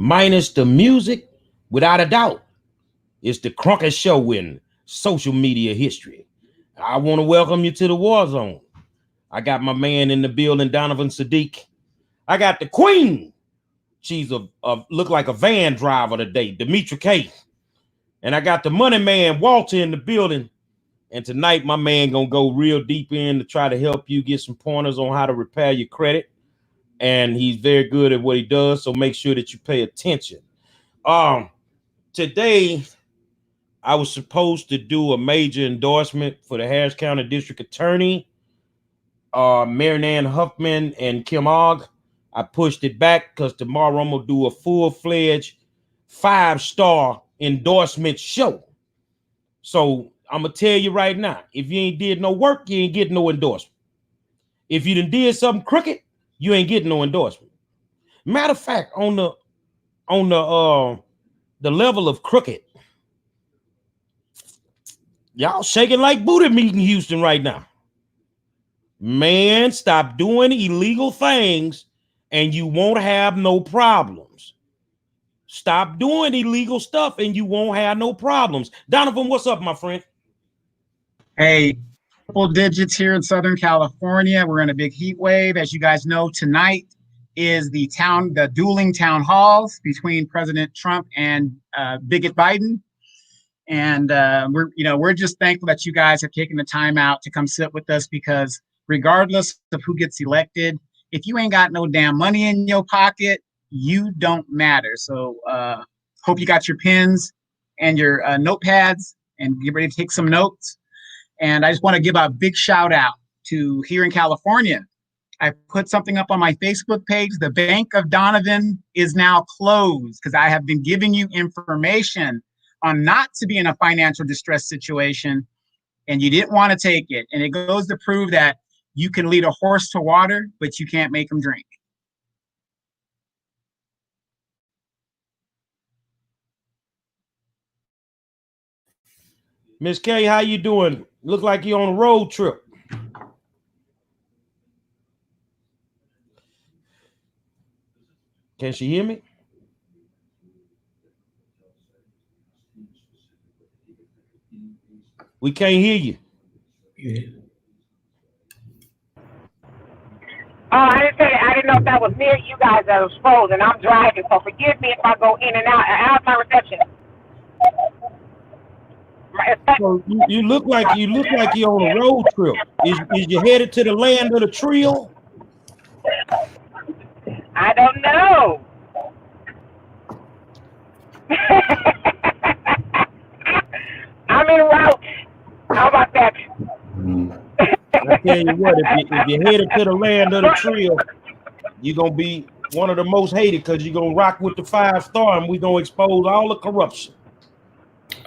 minus the music, without a doubt, it's the Cronkite Show in social media history. I want to welcome you to the War Zone. I got my man in the building, Donovan Sadiq. I got the Queen. She's a look like a van driver today, Demetra K. And I got the money man, Walter, in the building. And tonight, my man gonna go real deep in to try to help you get some pointers on how to repair your credit. And he's very good at what he does, so make sure that you pay attention. Today, I was supposed to do a major endorsement for the Harris County District Attorney, Marianne Huffman and Kim Ogg. I pushed it back because tomorrow I'm gonna do a full-fledged 5-star endorsement show. So I'm gonna tell you right now, if you ain't did no work, you ain't getting no endorsement. If you done did something crooked, you ain't getting no endorsement. Matter of fact, on the level of crooked, y'all shaking like booty meat in Houston right now. Man, stop doing illegal things and you won't have no problems. Stop doing illegal stuff and you won't have no problems. Donovan, what's up, my friend? Hey, triple digits here in Southern California. We're in a big heat wave. As you guys know, tonight is the dueling town halls between President Trump and bigot Biden. And we're just thankful that you guys have taken the time out to come sit with us, because regardless of who gets elected, if you ain't got no damn money in your pocket, you don't matter. So hope you got your pens and your notepads and get ready to take some notes. And I just want to give a big shout out to here in California. I put something up on my Facebook page. The Bank of Donovan is now closed because I have been giving you information on not to be in a financial distress situation, and you didn't want to take it. And it goes to prove that you can lead a horse to water, but you can't make him drink. Miss K, how you doing? Look like you're on a road trip. Can she hear me? We can't hear you. Yeah. Oh, I didn't know if that was near you guys that was frozen. I'm driving, so forgive me if I go in and out. How's my reception? So you look like you're on a road trip. Is you headed to the land of the trio? I don't know. I'm en route. How about that? I tell you what, if you're headed to the land of the trio, you're gonna be one of the most hated because you're gonna rock with the 5-star, and we're gonna expose all the corruption.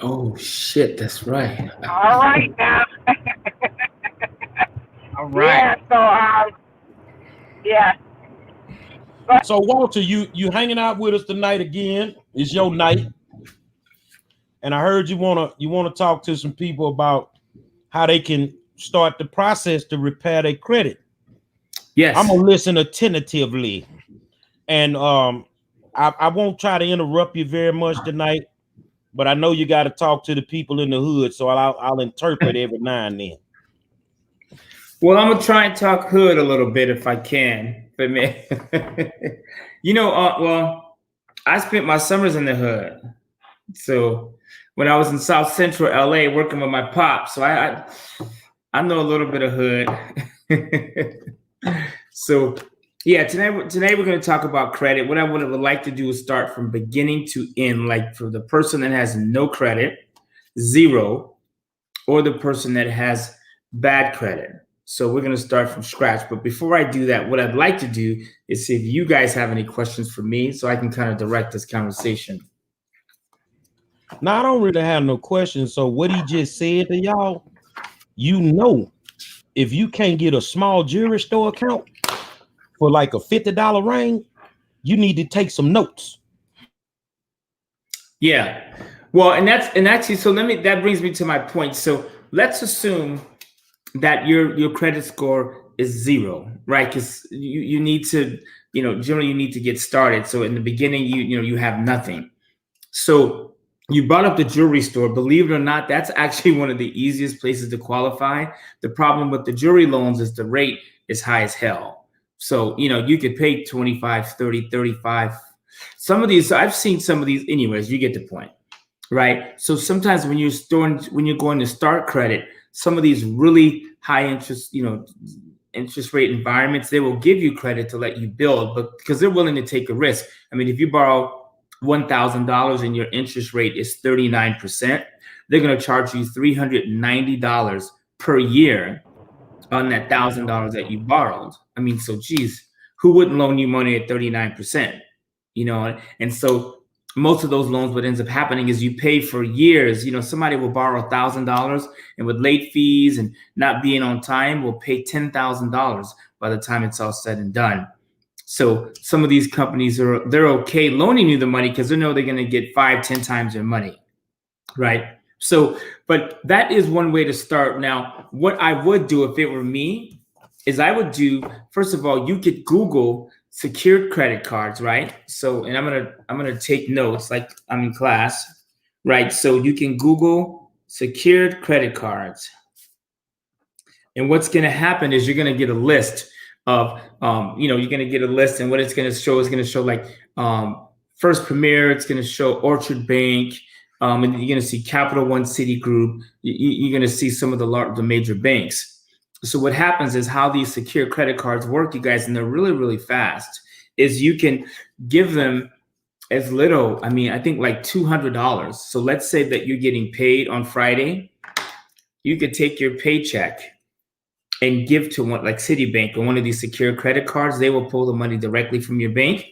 Oh shit, that's right. All right now. All right. Yeah, so yeah. So Walter, you hanging out with us tonight again. It's your night. And I heard you wanna talk to some people about how they can start the process to repair their credit. Yes. I'm gonna listen attentively. And I won't try to interrupt you very much tonight, but I know you got to talk to the people in the hood, so I'll interpret every now and then. Well, I'm gonna try and talk hood a little bit if I can. But man, well, I spent my summers in the hood. So when I was in South Central LA working with my pop, so I know a little bit of hood. So yeah, today we're going to talk about credit. What I would like to do is start from beginning to end, like for the person that has no credit, zero, or the person that has bad credit. So we're going to start from scratch. But before I do that, what I'd like to do is see if you guys have any questions for me so I can kind of direct this conversation. Now, I don't really have no questions. So what he just said to y'all, if you can't get a small jewelry store account for like a $50 ring, you need to take some notes. Yeah. Well, and actually, so that brings me to my point. So let's assume that your credit score is zero, right? Because you need to, generally you need to get started. So in the beginning, you have nothing. So you brought up the jewelry store. Believe it or not, that's actually one of the easiest places to qualify. The problem with the jewelry loans is the rate is high as hell. So, you could pay 25, 30, 35. Some of these, I've seen some of these, anyways, you get the point, right? So sometimes when you're going to start credit, some of these really high interest, interest rate environments, they will give you credit to let you build, but because they're willing to take a risk. I mean, if you borrow $1,000 and your interest rate is 39%, they're going to charge you $390 per year on that $1,000 that you borrowed. I mean, so geez, who wouldn't loan you money at 39%? And so most of those loans, what ends up happening is you pay for years. Somebody will borrow $1,000 and with late fees and not being on time will pay $10,000 by the time it's all said and done. So some of these companies they're okay loaning you the money because they know they're going to get 5-10 times their money, right? So, but that is one way to start. Now, what I would do if it were me is I would do, first of all, you could Google secured credit cards, right? So, and I'm gonna take notes like I'm in class, right? So you can Google secured credit cards, and what's going to happen is you're going to get a list of, you're going to get a list, and what it's going to show is going to show like First Premier, it's going to show Orchard Bank, and you're going to see Capital One, Citigroup. You're going to see some of the major banks. So what happens is how these secure credit cards work, you guys, and they're really, really fast, is you can give them as little, I think like $200. So let's say that you're getting paid on Friday. You could take your paycheck and give to one like Citibank or one of these secure credit cards. They will pull the money directly from your bank.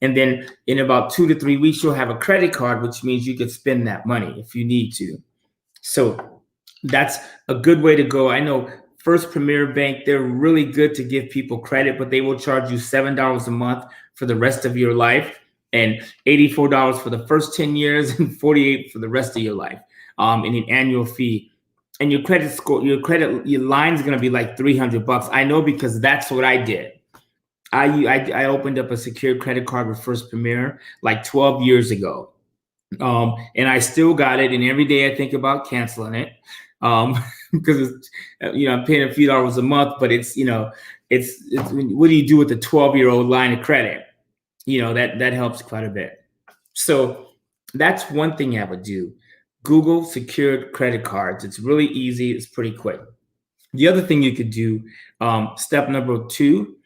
And then in about 2 to 3 weeks, you'll have a credit card, which means you could spend that money if you need to. So that's a good way to go. I know First Premier Bank, they're really good to give people credit, but they will charge you $7 a month for the rest of your life and $84 for the first 10 years and $48 for the rest of your life in an annual fee. And your credit score, your line is going to be like $300. I know because that's what I did. I opened up a secured credit card with First Premier like 12 years ago. And I still got it. And every day I think about canceling it. Because I'm paying a few dollars a month, but it's what do you do with the 12-year-old line of credit? That helps quite a bit. So that's one thing I would do. Google secured credit cards. It's really easy. It's pretty quick. The other thing you could do, step number 2,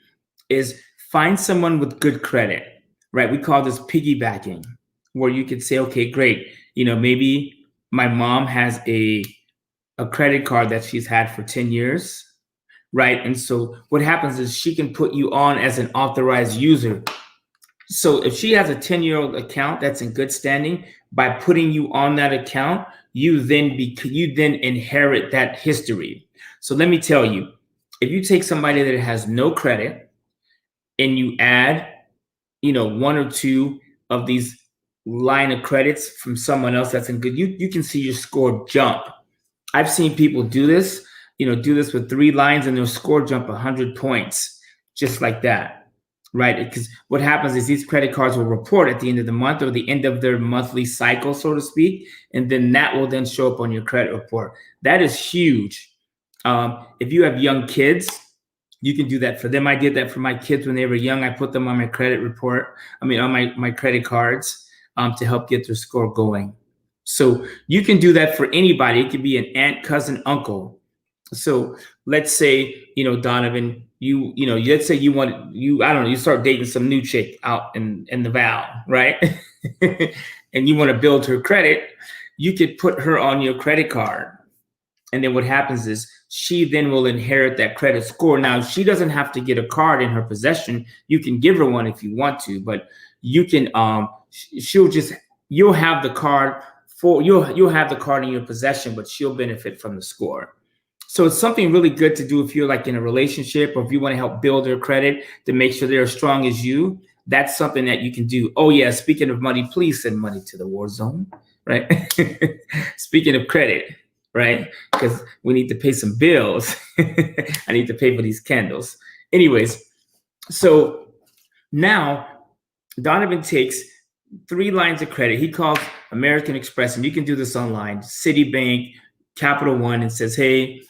is find someone with good credit, right? We call this piggybacking, where you could say, okay, great. Maybe my mom has a credit card that she's had for 10 years, right? And so what happens is she can put you on as an authorized user. So if she has a 10-year-old account that's in good standing, by putting you on that account, you then inherit that history. So let me tell you, if you take somebody that has no credit and you add, 1 or 2 of these line of credits from someone else that's in good, you can see your score jump. I've seen people do this with 3 lines and their score jump 100 points, just like that. Right? Because what happens is these credit cards will report at the end of the month or the end of their monthly cycle, so to speak. And then that will then show up on your credit report. That is huge. If you have young kids, you can do that for them. I did that for my kids when they were young. I put them on my credit report. On my credit cards to help get their score going. So you can do that for anybody. It could be an aunt, cousin, uncle. So let's say, Donovan, let's say you start dating some new chick out in the Val, right? And you want to build her credit, you could put her on your credit card. And then what happens is she then will inherit that credit score. Now, she doesn't have to get a card in her possession. You can give her one if you want to, but you can, you'll have the card you'll have the card in your possession, but she'll benefit from the score. So it's something really good to do if you're like in a relationship or if you want to help build their credit to make sure they're as strong as you. That's something that you can do. Oh yeah, speaking of money, please send money to the war zone, right? Speaking of credit, right? Because we need to pay some bills. I need to pay for these candles. Anyways, so Now, Donovan takes 3 lines of credit. He calls American Express, and you can do this online, Citibank, Capital One, and says, hey,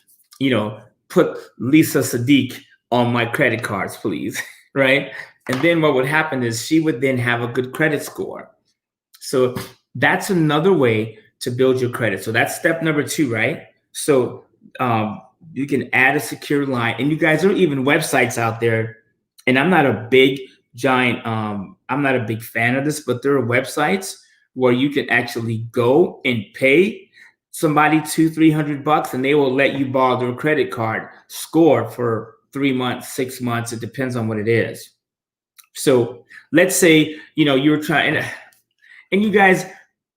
put Lisa Sadiq on my credit cards, please, right? And then what would happen is she would then have a good credit score. So that's another way to build your credit. So that's step number 2, right? So you can add a secure line, and you guys, there are even websites out there, and I'm not a big fan of this, but there are websites where you can actually go and pay somebody $200-300, and they will let you borrow their credit card score for 3 months, 6 months. It depends on what it is. So let's say, you're trying, and you guys,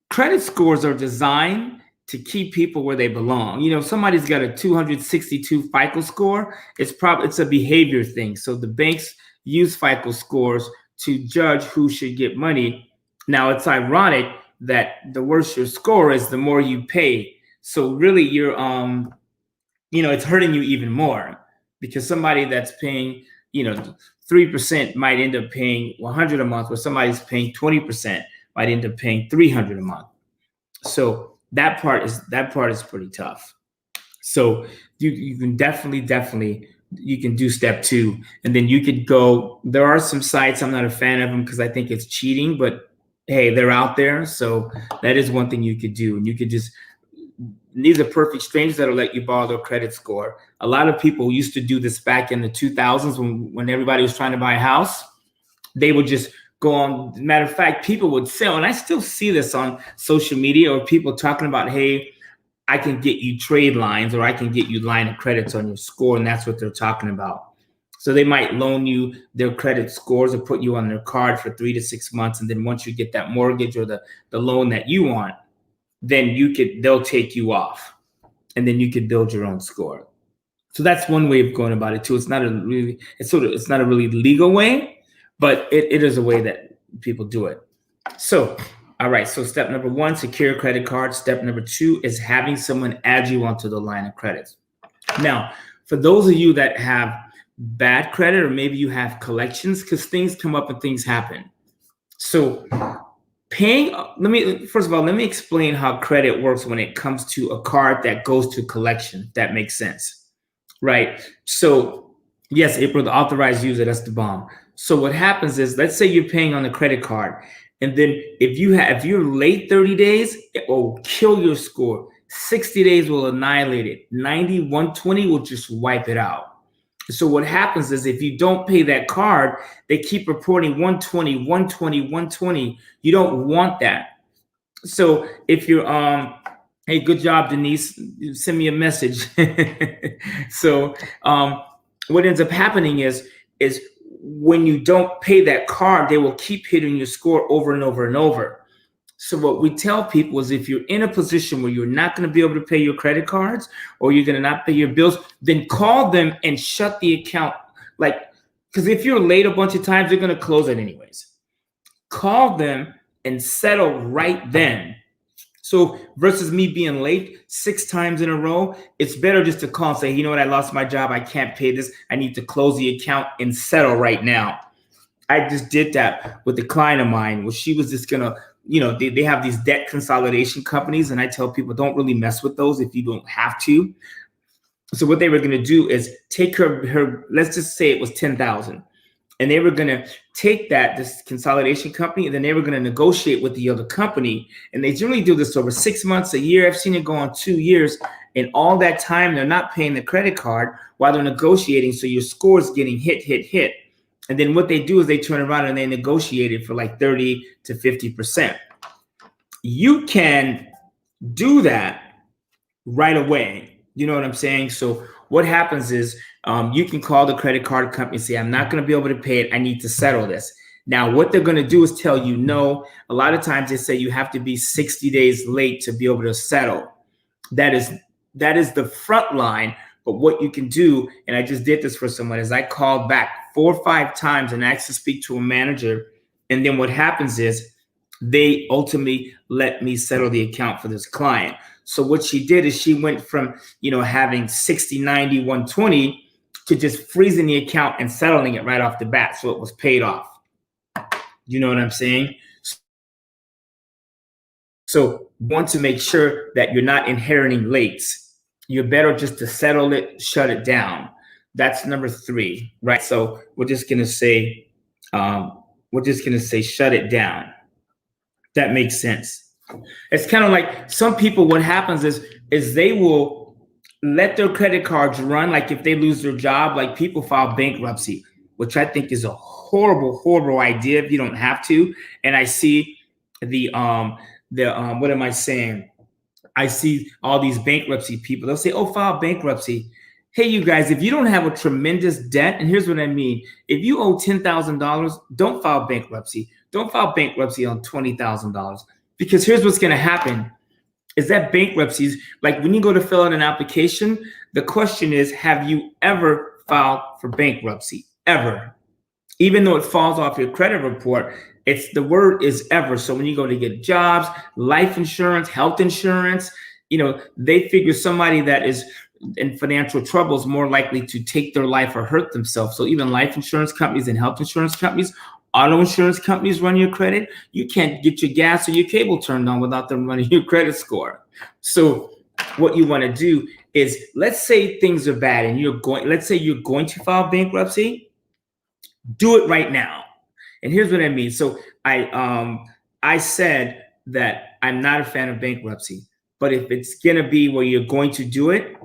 credit scores are designed to keep people where they belong. If somebody's got a 262 FICO score, it's a behavior thing. So the banks use FICO scores to judge who should get money. Now, it's ironic that the worse your score is, the more you pay. So really, you're, it's hurting you even more, because somebody that's paying, 3% might end up paying $100 a month, where somebody's paying 20% might end up paying $300 a month. So that part is pretty tough. So you can definitely you can do step 2, and then you could go. There are some sites, I'm not a fan of them because I think it's cheating, but hey, they're out there. So that is one thing you could do. And you could just, these are perfect strangers that'll let you borrow their credit score. A lot of people used to do this back in the 2000s when everybody was trying to buy a house. They would just go on. Matter of fact, people would sell, and I still see this on social media, or people talking about, hey, I can get you trade lines, or I can get you line of credits on your score, and that's what they're talking about. So they might loan you their credit scores or put you on their card for 3 to 6 months, and then once you get that mortgage or the loan that you want, then they'll take you off, and then you could build your own score. So that's one way of going about it too. It's not a really legal way, but it is a way that people do it. So, all right. So step number 1, secure credit card. Step number 2 is having someone add you onto the line of credit. Now, for those of you that have bad credit, or maybe you have collections, because things come up and things happen. So let me explain how credit works when it comes to a card that goes to collection, if that makes sense, right? So yes, April, the authorized user, that's the bomb. So what happens is, let's say you're paying on the credit card, and then if you're late 30 days, it will kill your score. 60 days will annihilate it. 90, 120 will just wipe it out. So what happens is, if you don't pay that card, they keep reporting 120, 120, 120. You don't want that. So if you're, hey, good job, Denise, send me a message. So what ends up happening is when you don't pay that card, they will keep hitting your score over and over and over. So what we tell people is, if you're in a position where you're not going to be able to pay your credit cards, or you're going to not pay your bills, then call them and shut the account. Because if you're late a bunch of times, they're going to close it anyways. Call them and settle right then. So versus me being late 6 times in a row, it's better just to call and say, you know what, I lost my job. I can't pay this. I need to close the account and settle right now. I just did that with a client of mine, where she was just going to, they have these debt consolidation companies, and I tell people, don't really mess with those if you don't have to. So what they were going to do is take her, let's just say it was $10,000, and they were going to take this consolidation company, and then they were going to negotiate with the other company. And they generally do this over 6 months, a year. I've seen it go on 2 years, and all that time they're not paying the credit card while they're negotiating. So your score is getting hit. And then what they do is they turn around and they negotiate it for like 30 to 50%. You can do that right away. You know what I'm saying? So what happens is you can call the credit card company and say, I'm not going to be able to pay it. I need to settle this. Now, what they're going to do is tell you no. A lot of times they say you have to be 60 days late to be able to settle. That is the front line. But what you can do, and I just did this for someone, is I called back 4 or 5 times and asked to speak to a manager. And then what happens is they ultimately let me settle the account for this client. So what she did is she went from, having 60, 90, 120 to just freezing the account and settling it right off the bat. So it was paid off. You know what I'm saying? So want to make sure that you're not inheriting lates. You're better just to settle it, shut it down. That's number 3, right? So we're just gonna say, shut it down. That makes sense. It's kind of like some people, what happens is they will let their credit cards run. Like if they lose their job, like people file bankruptcy, which I think is a horrible, horrible idea if you don't have to. And I see what am I saying? I see all these bankruptcy people. They'll say, oh, file bankruptcy. Hey, you guys, if you don't have a tremendous debt, and here's what I mean. If you owe $10,000, don't file bankruptcy. Don't file bankruptcy on $20,000. Because here's what's going to happen is that bankruptcies, like when you go to fill out an application, the question is, have you ever filed for bankruptcy? Ever. Even though it falls off your credit report, the word is ever. So when you go to get jobs, life insurance, health insurance, they figure somebody that is in financial trouble is more likely to take their life or hurt themselves. So even life insurance companies and health insurance companies, auto insurance companies run your credit. You can't get your gas or your cable turned on without them running your credit score. So what you want to do is, let's say things are bad and let's say you're going to file bankruptcy, do it right now. And here's what I mean. So I said that I'm not a fan of bankruptcy, but if it's going to be where you're going to do it,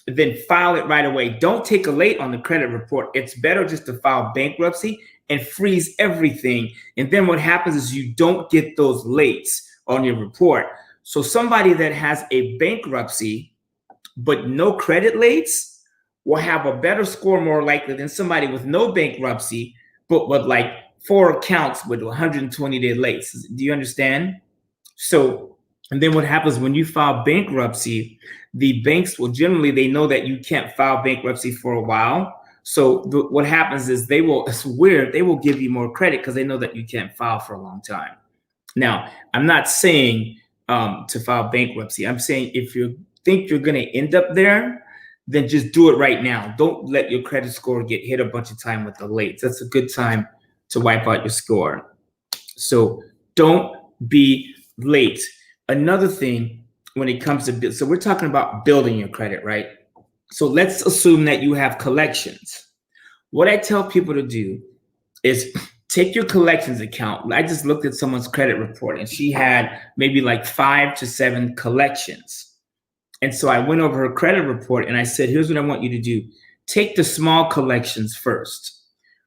then file it right away. Don't take a late on the credit report. It's better just to file bankruptcy and freeze everything. And then what happens is you don't get those lates on your report. So somebody that has a bankruptcy but no credit lates will have a better score more likely than somebody with no bankruptcy but with like 4 accounts with 120-day lates. Do you understand? So, and then what happens when you file bankruptcy, the banks will generally, they know that you can't file bankruptcy for a while. So what happens is it's weird, they will give you more credit because they know that you can't file for a long time. Now, I'm not saying to file bankruptcy. I'm saying if you think you're going to end up there, then just do it right now. Don't let your credit score get hit a bunch of time with the lates. That's a good time to wipe out your score. So don't be late. Another thing when it comes to, so we're talking about building your credit, right? So let's assume that you have collections. What I tell people to do is take your collections account. I just looked at someone's credit report and she had maybe like 5 to 7 collections. And so I went over her credit report and I said, here's what I want you to do. Take the small collections first,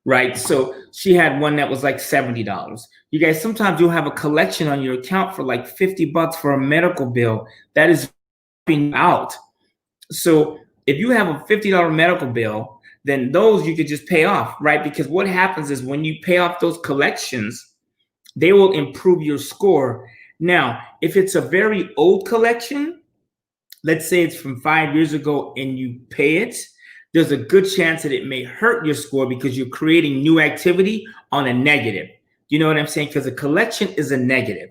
right? So she had one that was like $70. You guys, sometimes you'll have a collection on your account for like $50 for a medical bill. That is being out. So if you have a $50 medical bill, then those you could just pay off, right? Because what happens is when you pay off those collections, they will improve your score. Now, if it's a very old collection, let's say it's from 5 years ago and you pay it, there's a good chance that it may hurt your score because you're creating new activity on a negative. You know what I'm saying? Because a collection is a negative.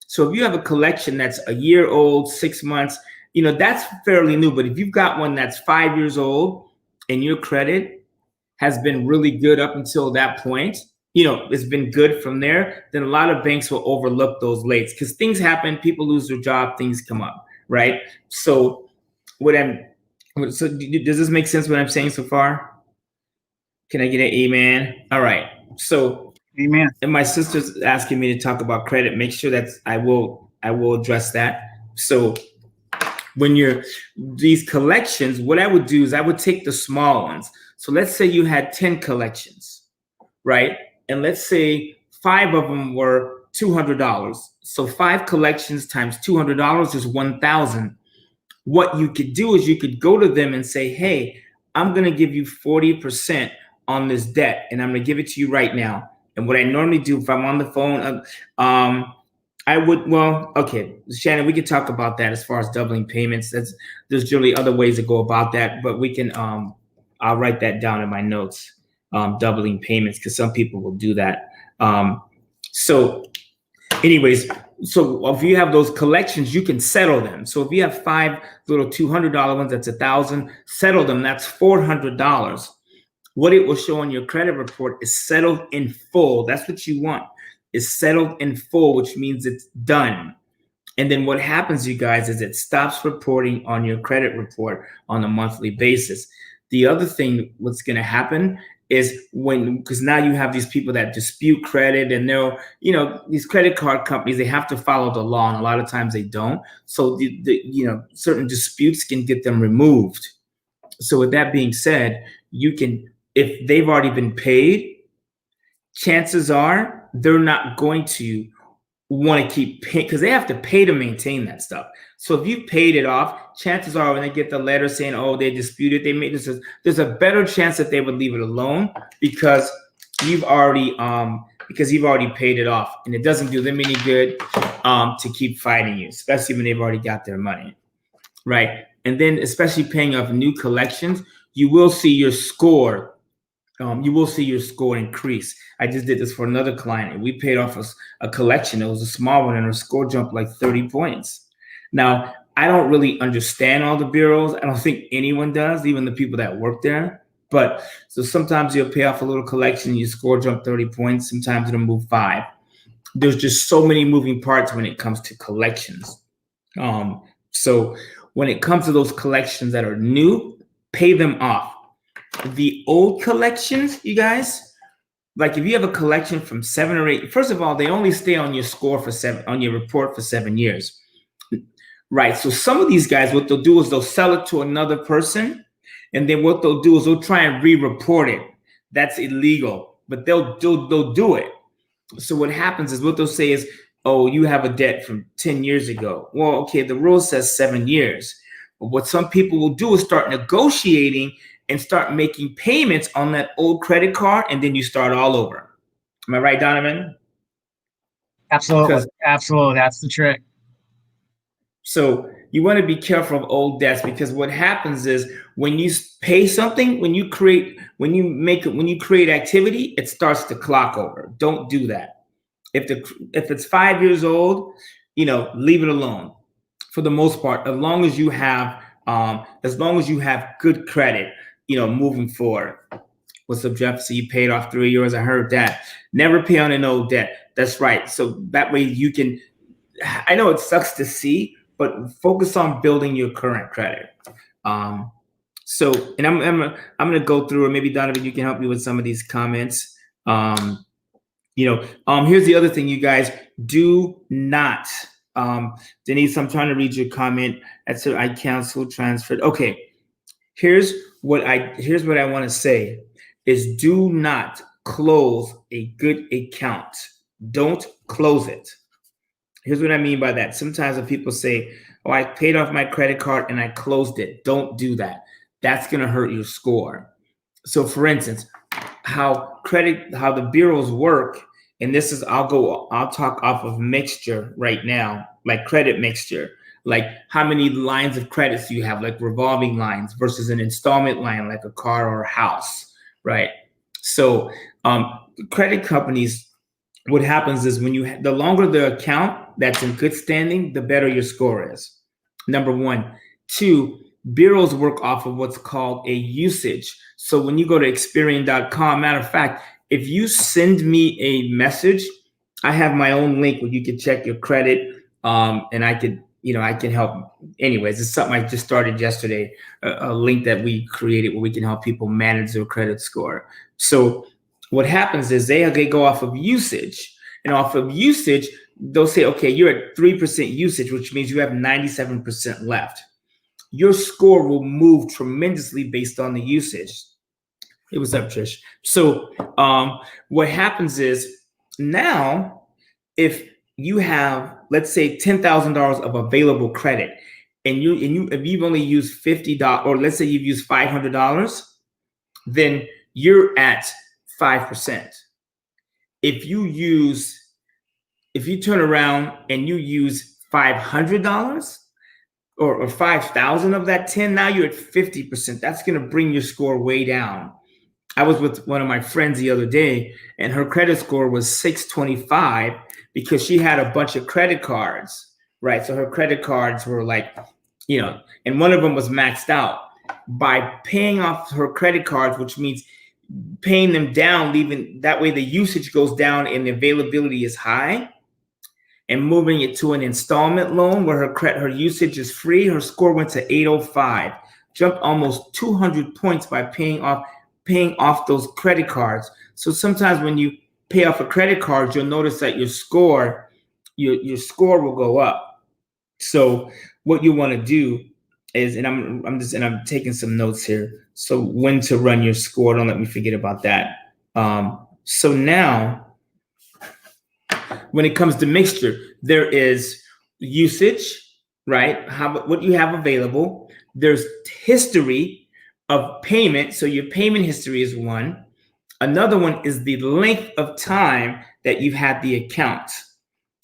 So if you have a collection that's a year old, 6 months, that's fairly new. But if you've got one that's 5 years old and your credit has been really good up until that point, it's been good from there, then a lot of banks will overlook those lates because things happen, people lose their job, things come up, right? So does this make sense what I'm saying so far? Can I get an amen? All right. So amen. And my sister's asking me to talk about credit. Make sure that I will address that. So when these collections, what I would do is I would take the small ones. So let's say you had 10 collections, right? And let's say 5 of them were $200. So 5 collections times $200 is $1,000. What you could do is you could go to them and say, hey, I'm going to give you 40% on this debt, and I'm going to give it to you right now. And what I normally do if I'm on the phone, okay, Shannon, we could talk about that as far as doubling payments. There's generally other ways to go about that, but we can, I'll write that down in my notes, doubling payments, because some people will do that. So anyways, so if you have those collections, you can settle them. So if you have 5 little $200 ones, that's $1,000, settle them, that's $400. What it will show on your credit report is settled in full. That's what you want. is settled in full, which means it's done. And then what happens, you guys, is it stops reporting on your credit report on a monthly basis. The other thing what's going to happen is because now you have these people that dispute credit, and they'll, these credit card companies, they have to follow the law, and a lot of times they don't. So certain disputes can get them removed. So with that being said, you can, if they've already been paid, chances are they're not going to want to keep paying, because they have to pay to maintain that stuff. So if you've paid it off, chances are when they get the letter saying, oh, they disputed, they made this, there's a better chance that they would leave it alone because you've already paid it off, and it doesn't do them any good to keep fighting you, especially when they've already got their money, right? And then especially paying off new collections, you will see your score. You will see your score increase. I just did this for another client, and we paid off a collection. It was a small one, and her score jumped like 30 points. Now, I don't really understand all the bureaus. I don't think anyone does, even the people that work there. But so sometimes you'll pay off a little collection and your score jump 30 points. Sometimes it'll move 5. There's just so many moving parts when it comes to collections. So when it comes to those collections that are new, pay them off. The old collections, you guys, like if you have a collection from 7 or 8, first of all, they only stay on your score on your report for 7 years. Right. So some of these guys, what they'll do is they'll sell it to another person. And then what they'll do is they'll try and re-report it. That's illegal, but they'll do it. So what happens is what they'll say is, oh, you have a debt from 10 years ago. Well, okay, the rule says 7 years. But what some people will do is start negotiating and start making payments on that old credit card, and then you start all over. Am I right, Donovan? Absolutely. Absolutely. That's the trick. So you want to be careful of old debts, because what happens is when you pay something, when you create activity, it starts to clock over. Don't do that. If it's 5 years old, leave it alone for the most part, as long as you have good credit, moving forward. What's up, Jeff? So you paid off 3 years. I heard that. Never pay on an old debt. That's right. So that way you can, I know it sucks to see, but focus on building your current credit. So, and I'm gonna go through, or maybe Donovan, you can help me with some of these comments. Here's the other thing, you guys. Do not, Denise, I'm trying to read your comment. That's it. I canceled, transferred. Okay. Here's what I want to say is, do not close a good account. Don't close it. Here's what I mean by that. Sometimes when people say, oh, I paid off my credit card and I closed it. Don't do that. That's going to hurt your score. So for instance, how the bureaus work, and this is, I'll talk off of Mixture right now, like credit Mixture, like how many lines of credits do you have, like revolving lines versus an installment line, like a car or a house, right? So credit companies, what happens is the longer the account that's in good standing, the better your score is. Number one. 2, bureaus work off of what's called a usage. So when you go to Experian.com, matter of fact, if you send me a message, I have my own link where you can check your credit, and I can help. Anyways, it's something I just started yesterday, a link that we created where we can help people manage their credit score. So what happens is they go off of usage, and off of usage, they'll say, okay, you're at 3% usage, which means you have 97% left. Your score will move tremendously based on the usage. Hey, what's up, Trish? So what happens is now, if you have, let's say, $10,000 of available credit, and if you've only used $50, or let's say you've used $500, then you're at 5%. If you turn around and you use $500 or 5,000 of that 10, now you're at 50%. That's going to bring your score way down. I was with one of my friends the other day, and her credit score was 625 because she had a bunch of credit cards, right? So her credit cards were like, and one of them was maxed out. By paying off her credit cards, which means paying them down, leaving that way the usage goes down and the availability is high, and moving it to an installment loan where her usage is free. Her score went to 805, jumped almost 200 points by paying off those credit cards. So sometimes when you pay off a credit card, you'll notice that your score will go up. So what you want to do is, and I'm taking some notes here. So when to run your score, don't let me forget about that. So now, when it comes to mixture, there is usage, right? What you have available. There's history of payment. So your payment history is one. Another one is the length of time that you've had the account.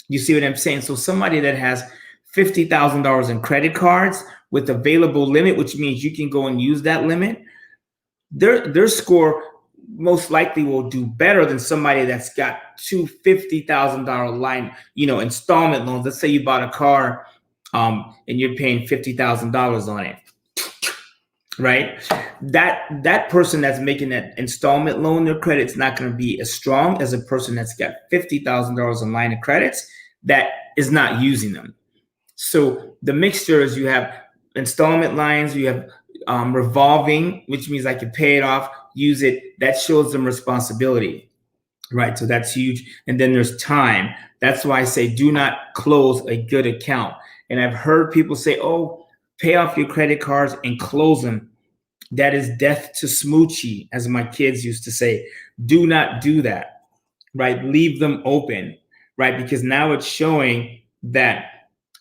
You see what I'm saying? So somebody that has $50,000 in credit cards with available limit, which means you can go and use that limit, their score most likely will do better than somebody that's got two $50,000 line, installment loans. Let's say you bought a car and you're paying $50,000 on it, right? That person that's making that installment loan, their credit's not going to be as strong as a person that's got $50,000 in line of credits that is not using them. So the mixture is you have installment lines, you have revolving, which means I can pay it off, use it. That shows them responsibility, right? So that's huge. And then there's time. That's why I say do not close a good account. And I've heard people say, oh, pay off your credit cards and close them. That is death to smoochie, as my kids used to say. Do not do that, right? Leave them open, right? Because now it's showing that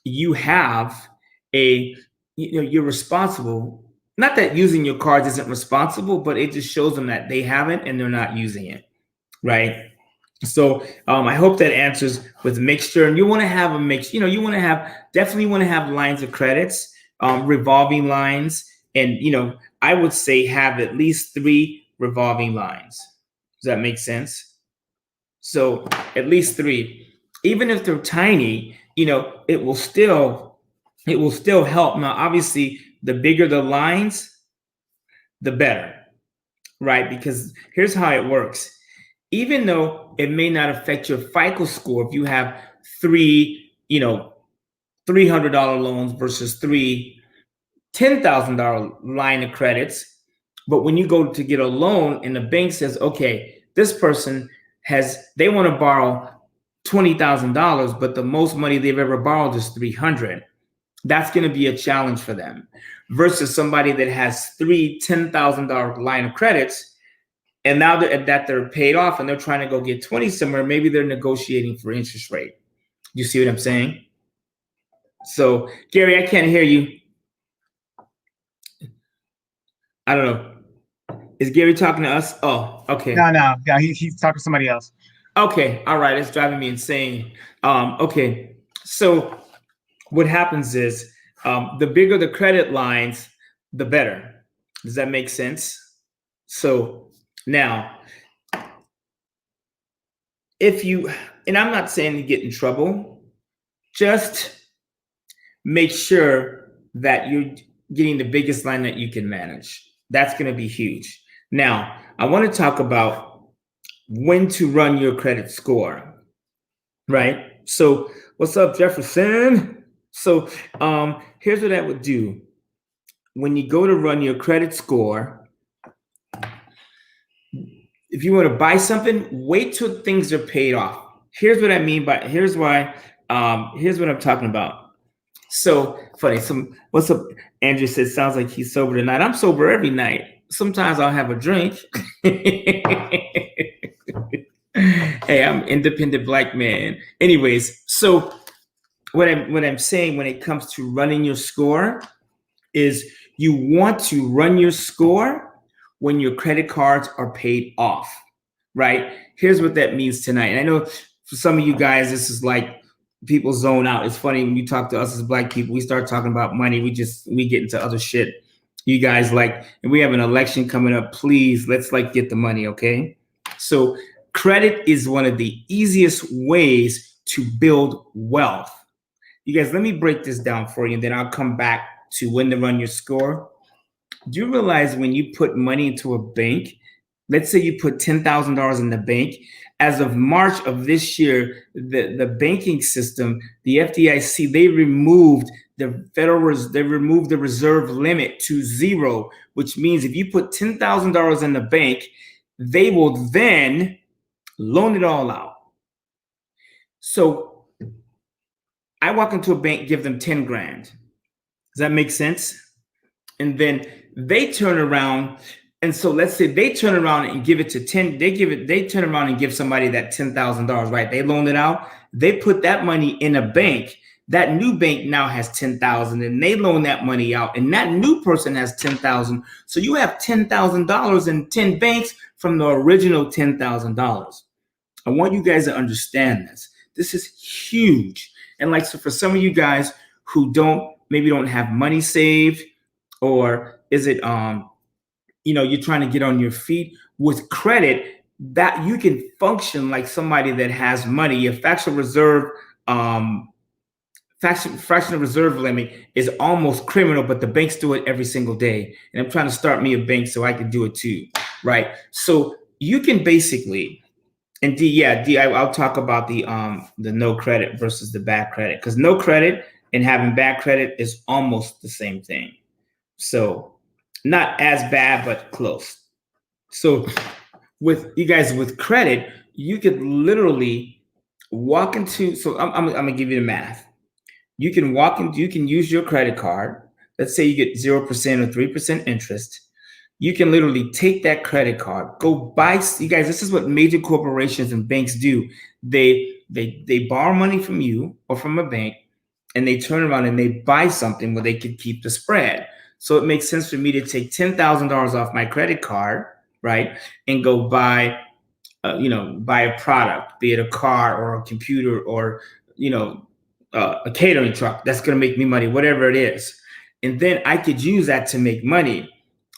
you have you're responsible. Not that using your cards isn't responsible, but it just shows them that they haven't and they're not using it, right? So I hope that answers with mixture. And you want to have a mix. You want to definitely want to have lines of credits, revolving lines, and I would say have at least 3 revolving lines. Does that make sense? So at least 3, even if they're tiny, it will still help. Now, obviously, the bigger the lines, the better, right? Because here's how it works. Even though it may not affect your FICO score, if you have 3, $300 loans versus 3 $10,000 line of credits, but when you go to get a loan and the bank says, okay, this person they want to borrow $20,000, but the most money they've ever borrowed is $300. That's going to be a challenge for them versus somebody that has 3 $10,000 line of credits. And now that they're paid off and they're trying to go get 20 somewhere, maybe they're negotiating for interest rate. You see what I'm saying? So Gary, I can't hear you. I don't know. Is Gary talking to us? Oh, okay. No. Yeah, he's talking to somebody else. Okay. All right. It's driving me insane. Okay. So what happens is the bigger the credit lines, the better. Does that make sense? So now, and I'm not saying to get in trouble, just make sure that you're getting the biggest line that you can manage. That's going to be huge. Now, I want to talk about when to run your credit score, right? So what's up, Jefferson? So here's what I would do. When you go to run your credit score, if you want to buy something, wait till things are paid off. Here's what I mean by, here's what I'm talking about. So funny. What's up? Andrew says, sounds like he's sober tonight. I'm sober every night. Sometimes I'll have a drink. Hey, I'm independent black man. Anyways, so what I'm saying when it comes to running your score is you want to run your score when your credit cards are paid off, right? Here's what that means tonight. And I know for some of you guys, this is like people zone out. It's funny when you talk to us as black people, we start talking about money. We get into other shit. You guys and we have an election coming up. Please, let's get the money, okay? So credit is one of the easiest ways to build wealth. You guys, let me break this down for you, and then I'll come back to when to run your score. Do you realize when you put money into a bank, let's say you put $10,000 in the bank. As of March of this year, the banking system, the FDIC, they removed the reserve limit to 0, which means if you put $10,000 in the bank, they will then loan it all out. So I walk into a bank, give them 10 grand. Does that make sense? And then they turn around. And so let's say they turn around and give it to 10, they turn around and give somebody that $10,000, right? They loan it out. They put that money in a bank. That new bank now has 10,000 and they loan that money out. And that new person has 10,000. So you have $10,000 in 10 banks from the original $10,000. I want you guys to understand this. This is huge. And like, so for some of you guys who maybe don't have money saved, or is it, you're trying to get on your feet with credit, that you can function like somebody that has money. A fractional reserve limit is almost criminal, but the banks do it every single day. And I'm trying to start me a bank so I can do it too, right? So you can basically, and I'll talk about the no credit versus the bad credit, because no credit and having bad credit is almost the same thing. So not as bad, but close. So with you guys with credit, you could literally walk into, so I'm gonna give you the math. You can you can use your credit card. Let's say you get 0% or 3% interest. You can literally take that credit card, go buy, you guys, this is what major corporations and banks do. They borrow money from you or from a bank, and they turn around and they buy something where they could keep the spread. So it makes sense for me to take $10,000 off my credit card, right, and go buy a product, be it a car or a computer or, a catering truck that's going to make me money, whatever it is. And then I could use that to make money.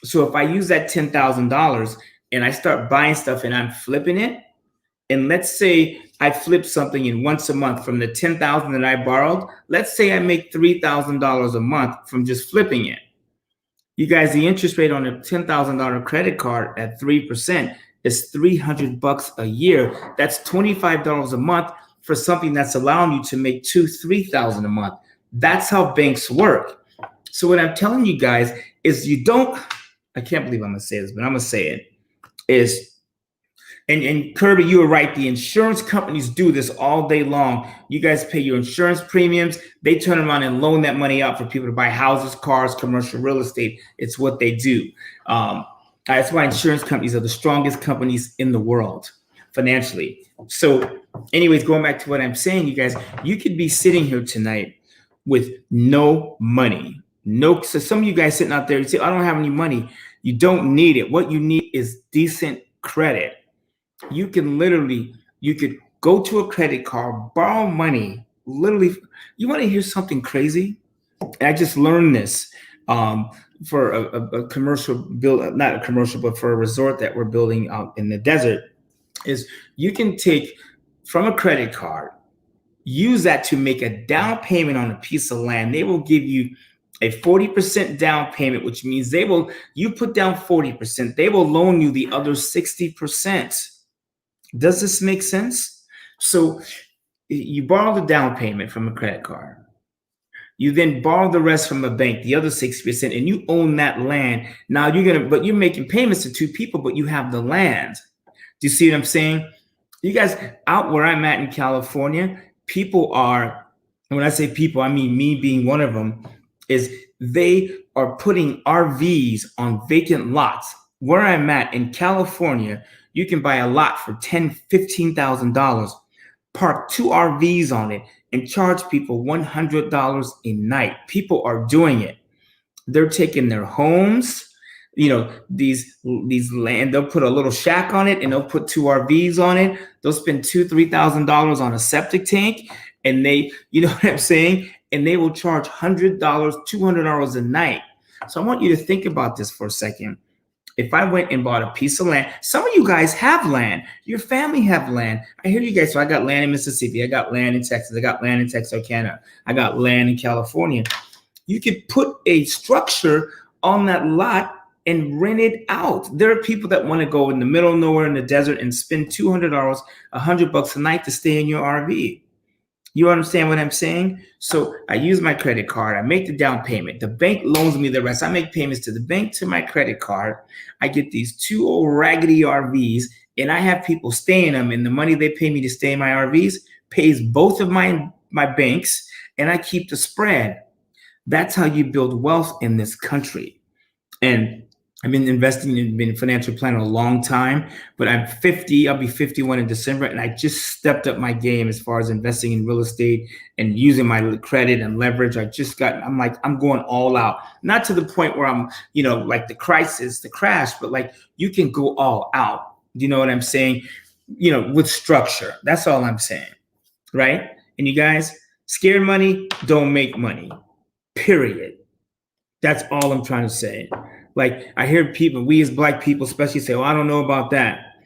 So if I use that $10,000 and I start buying stuff and I'm flipping it, and let's say I flip something in once a month from the $10,000 that I borrowed, let's say I make $3,000 a month from just flipping it. You guys, the interest rate on a $10,000 credit card at 3% is $300 a year. That's $25 a month for something that's allowing you to make $2,000-$3,000 a month. That's how banks work. So what I'm telling you guys is I can't believe I'm gonna say this, but I'm gonna say it, is, and Kirby, you were right, the insurance companies do this all day long. You guys pay your insurance premiums, they turn around and loan that money out for people to buy houses, cars, commercial real estate. It's what they do. That's why insurance companies are the strongest companies in the world financially. So anyways, going back to what I'm saying, you guys, you could be sitting here tonight with no money. So some of you guys sitting out there, you say, I don't have any money. You don't need it. What you need is decent credit. You could go to a credit card, borrow money, literally. You want to hear something crazy? I just learned this for a commercial build, not a commercial, but for a resort that we're building out in the desert, is you can take from a credit card, use that to make a down payment on a piece of land. They will give you a 40% down payment, which means you put down 40%, they will loan you the other 60%. Does this make sense? So you borrow the down payment from a credit card. You then borrow the rest from a bank, the other 60%, and you own that land. Now but you're making payments to two people, but you have the land. Do you see what I'm saying? You guys, out where I'm at in California, people are, and when I say people, I mean me being one of them, is they are putting RVs on vacant lots. Where I'm at in California, you can buy a lot for $10,000, $15,000, park 2 RVs on it, and charge people $100 a night. People are doing it. They're taking their homes, these land, they'll put a little shack on it and they'll put 2 RVs on it. They'll spend $2,000-$3,000 on a septic tank, and you know what I'm saying? And they will charge $100, $200 a night. So I want you to think about this for a second. If I went and bought a piece of land, some of you guys have land, your family have land. I hear you guys. So I got land in Mississippi. I got land in Texas. I got land in Texarkana. I got land in California. You could put a structure on that lot and rent it out. There are people that want to go in the middle of nowhere in the desert and spend $200, $100 a night to stay in your RV. You understand what I'm saying? So I use my credit card. I make the down payment. The bank loans me the rest. I make payments to the bank, to my credit card. I get these 2 old raggedy RVs, and I have people stay in them. And the money they pay me to stay in my RVs pays both of my banks, and I keep the spread. That's how you build wealth in this country. And I've been investing in been a financial planner a long time, but I'm 50. I'll be 51 in December, and I just stepped up my game as far as investing in real estate and using my credit and leverage. I'm going all out. Not to the point where I'm, like the crash, but like you can go all out. You know what I'm saying? With structure. That's all I'm saying, right? And you guys, scared money don't make money. Period. That's all I'm trying to say. Like I hear people, we as Black people especially say, "Well, I don't know about that."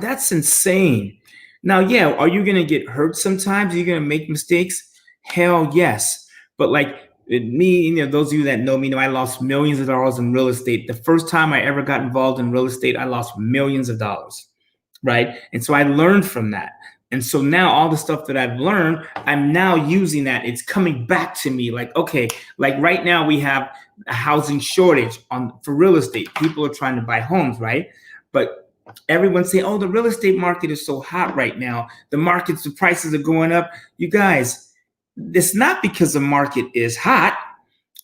That's insane. Now, yeah, are you going to get hurt sometimes? Are you going to make mistakes? Hell yes. But like me, those of you that know me know I lost millions of dollars in real estate. The first time I ever got involved in real estate, I lost millions of dollars, right? And so I learned from that. And so now all the stuff that I've learned, I'm now using that. It's coming back to me like, okay, like right now we have a housing shortage for real estate. People are trying to buy homes, right? But everyone's saying, oh, the real estate market is so hot right now. The prices are going up. You guys, it's not because the market is hot.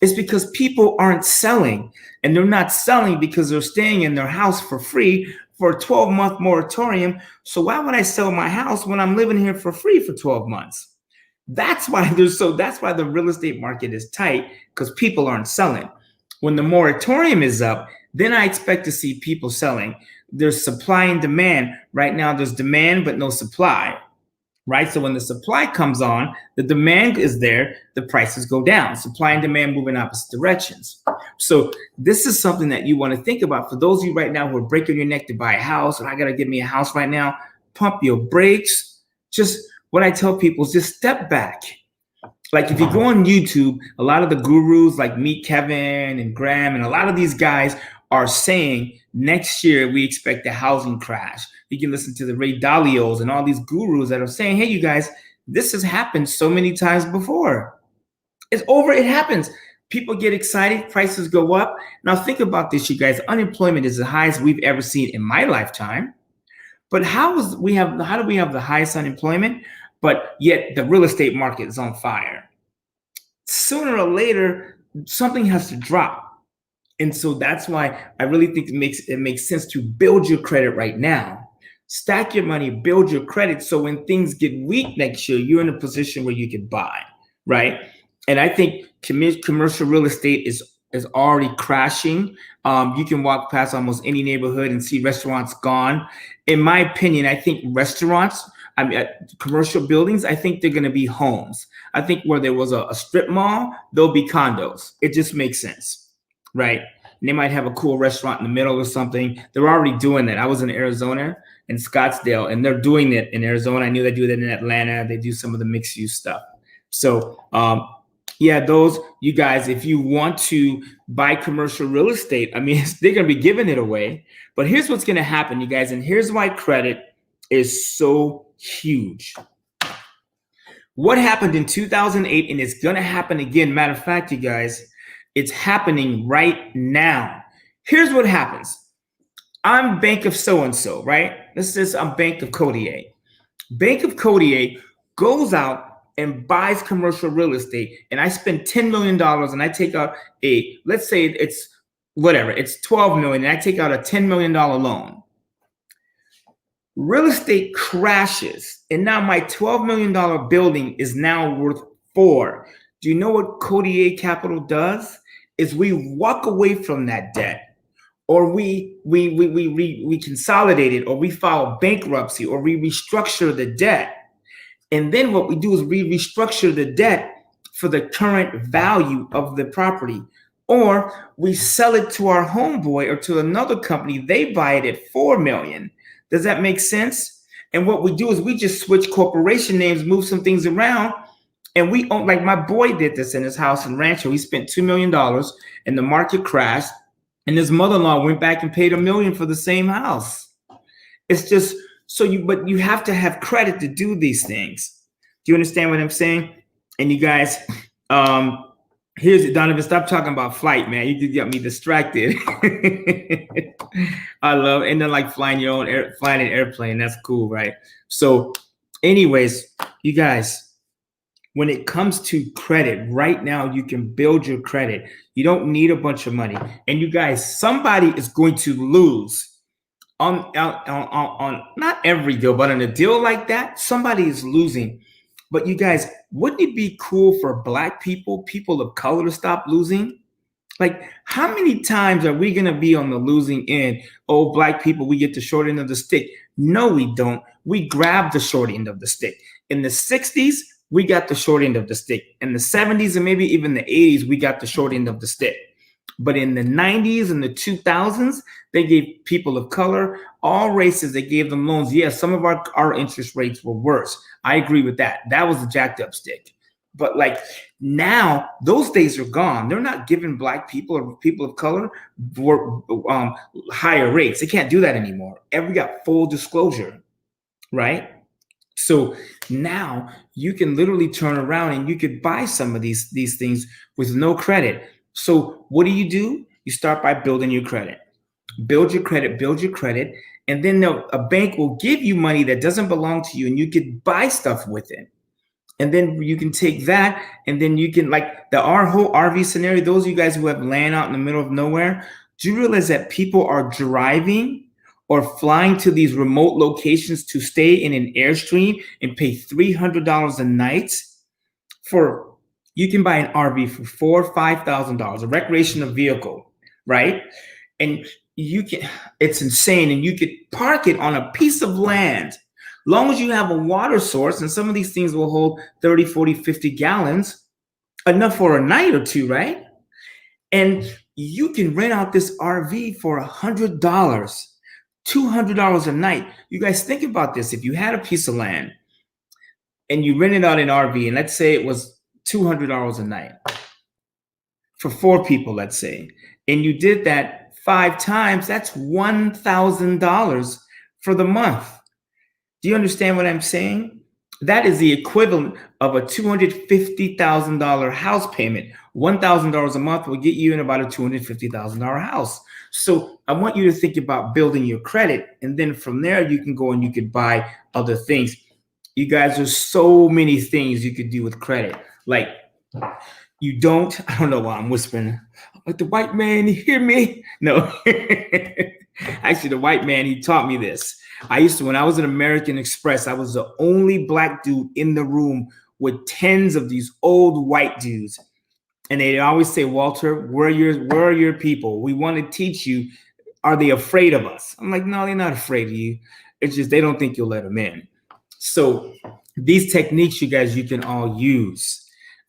It's because people aren't selling, and they're not selling because they're staying in their house for free for a 12-month moratorium. So why would I sell my house when I'm living here for free for 12 months? That's why the real estate market is tight, because people aren't selling. When the moratorium is up, then I expect to see people selling. There's supply and demand. Right now there's demand but no supply, right? So when the supply comes on, the demand is there, the prices go down. Supply and demand move in opposite directions. So this is something that you want to think about. For those of you right now who are breaking your neck to buy a house, and I got to get me a house right now, pump your brakes. Just what I tell people is just step back. Like if you go on YouTube, a lot of the gurus like Meet Kevin and Graham and a lot of these guys are saying next year we expect a housing crash. You can listen to the Ray Dalios and all these gurus that are saying, hey, you guys, this has happened so many times before. It's over. It happens. People get excited. Prices go up. Now think about this, you guys. Unemployment is the highest we've ever seen in my lifetime. But how do we have the highest unemployment, but yet the real estate market is on fire? Sooner or later, something has to drop. And so that's why I really think it makes sense to build your credit right now. Stack your money, build your credit, so when things get weak next year, you're in a position where you can buy, right? And I think commercial real estate is already crashing. You can walk past almost any neighborhood and see restaurants gone. In my opinion, I think commercial buildings, I think they're going to be homes. I think where there was a strip mall, there'll be condos. It just makes sense, right? And they might have a cool restaurant in the middle or something. They're already doing that. I was in Arizona, in Scottsdale, and they're doing it in Arizona. I knew they do that in Atlanta. They do some of the mixed use stuff. So, yeah, you guys, if you want to buy commercial real estate, I mean, they're going to be giving it away. But here's what's going to happen, you guys. And here's why credit is so huge. What happened in 2008, and it's going to happen again. Matter of fact, you guys, it's happening right now. Here's what happens. I'm Bank of so-and-so, right? I'm Bank of Codier. Bank of Codier goes out and buys commercial real estate, and I spend $10 million and I take out let's say it's $12 million, and I take out a $10 million loan. Real estate crashes, and now my $12 million building is now worth $4. Do you know what Codier Capital does? Is we walk away from that debt, or we consolidate it, or we file bankruptcy, or we restructure the debt. And then what we do is we restructure the debt for the current value of the property, or we sell it to our homeboy or to another company. They buy it at $4 million. Does that make sense? And what we do is we just switch corporation names, move some things around, and we own, like my boy did this in his house in Rancho. He spent $2 million and the market crashed. And his mother-in-law went back and paid $1 million for the same house. It's just but you have to have credit to do these things. Do you understand what I'm saying? And you guys, here's Donovan. Stop talking about flight, man. You just got me distracted. I love, and then like flying an airplane. That's cool, right? So, anyways, you guys, when it comes to credit, right now you can build your credit. You don't need a bunch of money, and you guys, somebody is going to lose on not every deal, but on a deal like that, somebody is losing. But you guys, wouldn't it be cool for Black people, people of color, to stop losing? Like, how many times are we going to be on the losing end? Oh, Black people, we get the short end of the stick. No, we don't. We grab the short end of the stick. In the 60s, we got the short end of the stick. In the 70s and maybe even the 80s, we got the short end of the stick. But in the 90s and the 2000s, they gave people of color, all races, they gave them loans. Yes, some of our interest rates were worse. I agree with that. That was a jacked up stick. But like now, those days are gone. They're not giving Black people or people of color higher rates. They can't do that anymore. We got full disclosure, right? So now you can literally turn around and you could buy some of these things with no credit. So what do? You start by building your credit. Build your credit, and then a bank will give you money that doesn't belong to you, and you could buy stuff with it. And then you can take that, and then you can, like our whole RV scenario, those of you guys who have land out in the middle of nowhere, do you realize that people are driving or flying to these remote locations to stay in an Airstream and pay $300 a night you can buy an RV for $4,000 or $5,000, a recreational vehicle, right? And it's insane. And you could park it on a piece of land. Long as you have a water source, and some of these things will hold 30, 40, 50 gallons, enough for a night or two, right? And you can rent out this RV for $100, $200 a night. You guys think about this. If you had a piece of land and you rented out an RV, and let's say it was $200 a night for 4 people, let's say, and you did that 5 times, that's $1,000 for the month. Do you understand what I'm saying? That is the equivalent of a $250,000 house payment. $1,000 a month will get you in about a $250,000 house. So I want you to think about building your credit, and then from there you can go and you could buy other things. You guys, there's so many things you could do with credit. Like, I don't know why I'm whispering. Like, the white man, you hear me? No. Actually, the white man, he taught me this. When I was at American Express, I was the only Black dude in the room with tens of these old white dudes. And they always say, Walter, where are your people? We want to teach you. Are they afraid of us? I'm like, no, they're not afraid of you. It's just they don't think you'll let them in. So these techniques, you guys, you can all use.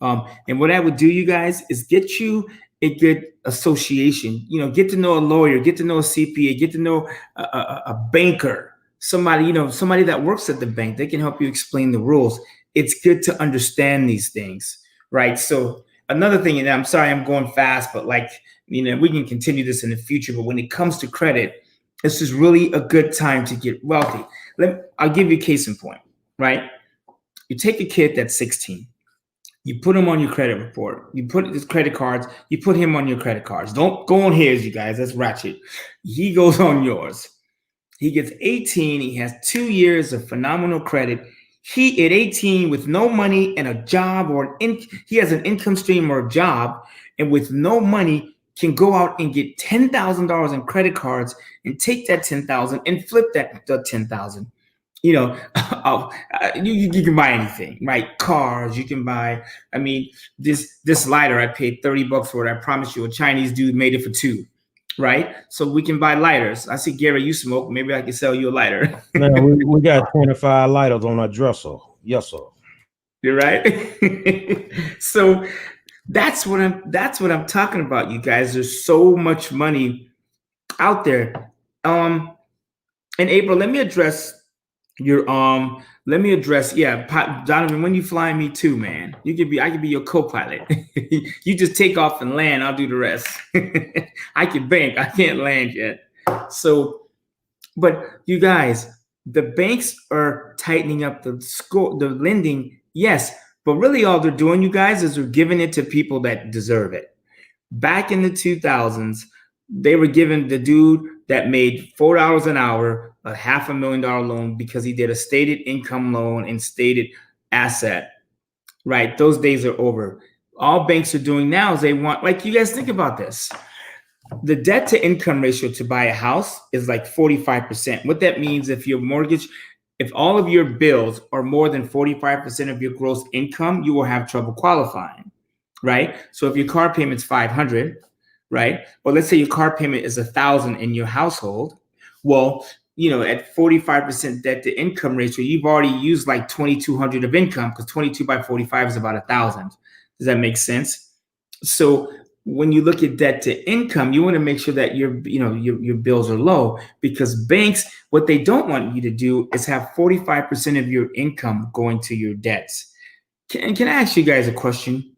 And what I would do, you guys, is get you a good association. Get to know a lawyer, get to know a CPA, get to know a banker, somebody that works at the bank. They can help you explain the rules. It's good to understand these things, right? So another thing, and I'm sorry I'm going fast, but we can continue this in the future. But when it comes to credit, this is really a good time to get wealthy. I'll give you a case in point, right? You take a kid that's 16. You put him on your credit report. You put his credit cards. You put him on your credit cards. Don't go on his, you guys. That's ratchet. He goes on yours. He gets 18. He has 2 years of phenomenal credit. He, at 18, with no money and a job, he has an income stream or a job, and with no money, can go out and get $10,000 in credit cards and take that $10,000 and flip the $10,000. You can buy anything, right? Cars, you can buy. I mean, this lighter I paid $30 for it. I promise you, a Chinese dude made it for $2, right? So we can buy lighters. I see, Gary, you smoke. Maybe I can sell you a lighter. Man, we got 25 lighters on our dresser. Yes, sir. You're right. So that's what I'm talking about, you guys. There's so much money out there. In April, let me address Your let me address, Donovan, when you fly me too, man, I could be your co-pilot. You just take off and land, I'll do the rest. I can bank, I can't land yet. So, but you guys, the banks are tightening up the lending, yes, but really all they're doing, you guys, is they're giving it to people that deserve it. Back in the 2000s, they were giving the dude that made $4 an hour a $500,000 loan because he did a stated income loan and stated asset, right? Those days are over. All banks are doing now is they want, like, you guys think about this. The debt to income ratio to buy a house is like 45%. What that means, if all of your bills are more than 45% of your gross income, you will have trouble qualifying, right? So if your car payment's $500, right? Well, let's say your car payment is $1,000 in your household. Well, at 45% debt to income ratio, you've already used like $2,200 of income, because 22 by 45 is about $1,000. Does that make sense? So when you look at debt to income, you want to make sure that your bills are low, because banks, what they don't want you to do is have 45% of your income going to your debts. Can I ask you guys a question?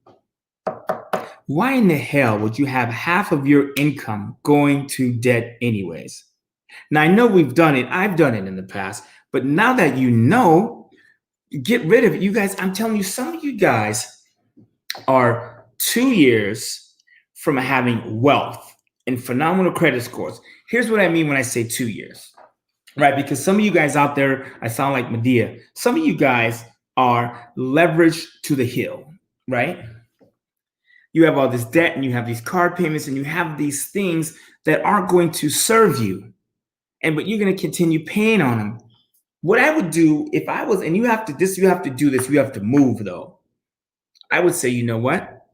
Why in the hell would you have half of your income going to debt anyways? Now, I know we've done it. I've done it in the past. But now that you know, get rid of it. You guys, I'm telling you, some of you guys are 2 years from having wealth and phenomenal credit scores. Here's what I mean when I say 2 years, right? Because some of you guys out there, I sound like Medea. Some of you guys are leveraged to the hill, right? You have all this debt and you have these card payments and you have these things that aren't going to serve you. But you're going to continue paying on them. What I would do if I was, and you have to do this, you have to move though. I would say, you know what?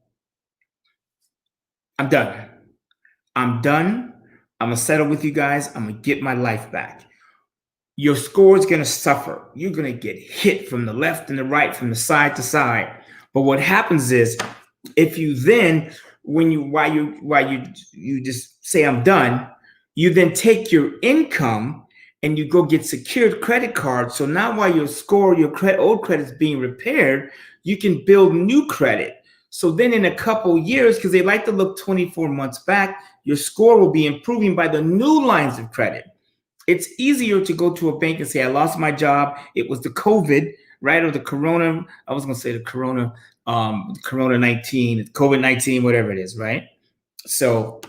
I'm done. I'm going to settle with you guys. I'm going to get my life back. Your score is going to suffer. You're going to get hit from the left and the right, from the side to side. But what happens is, if you then, while you just say I'm done, you then take your income and you go get secured credit cards. So now while your old credit is being repaired, you can build new credit. So then in a couple years, because they like to look 24 months back, your score will be improving by the new lines of credit. It's easier to go to a bank and say, I lost my job. It was the COVID, right? Or the Corona. I was going to say the Corona. COVID-19, whatever it is, right? So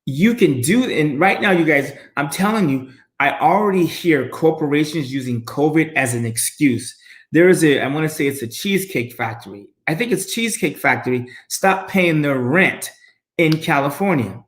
you can do, and right now, you guys, I'm telling you, I already hear corporations using COVID as an excuse. I want to say it's a Cheesecake Factory. I think it's Cheesecake Factory. Stop paying their rent in California.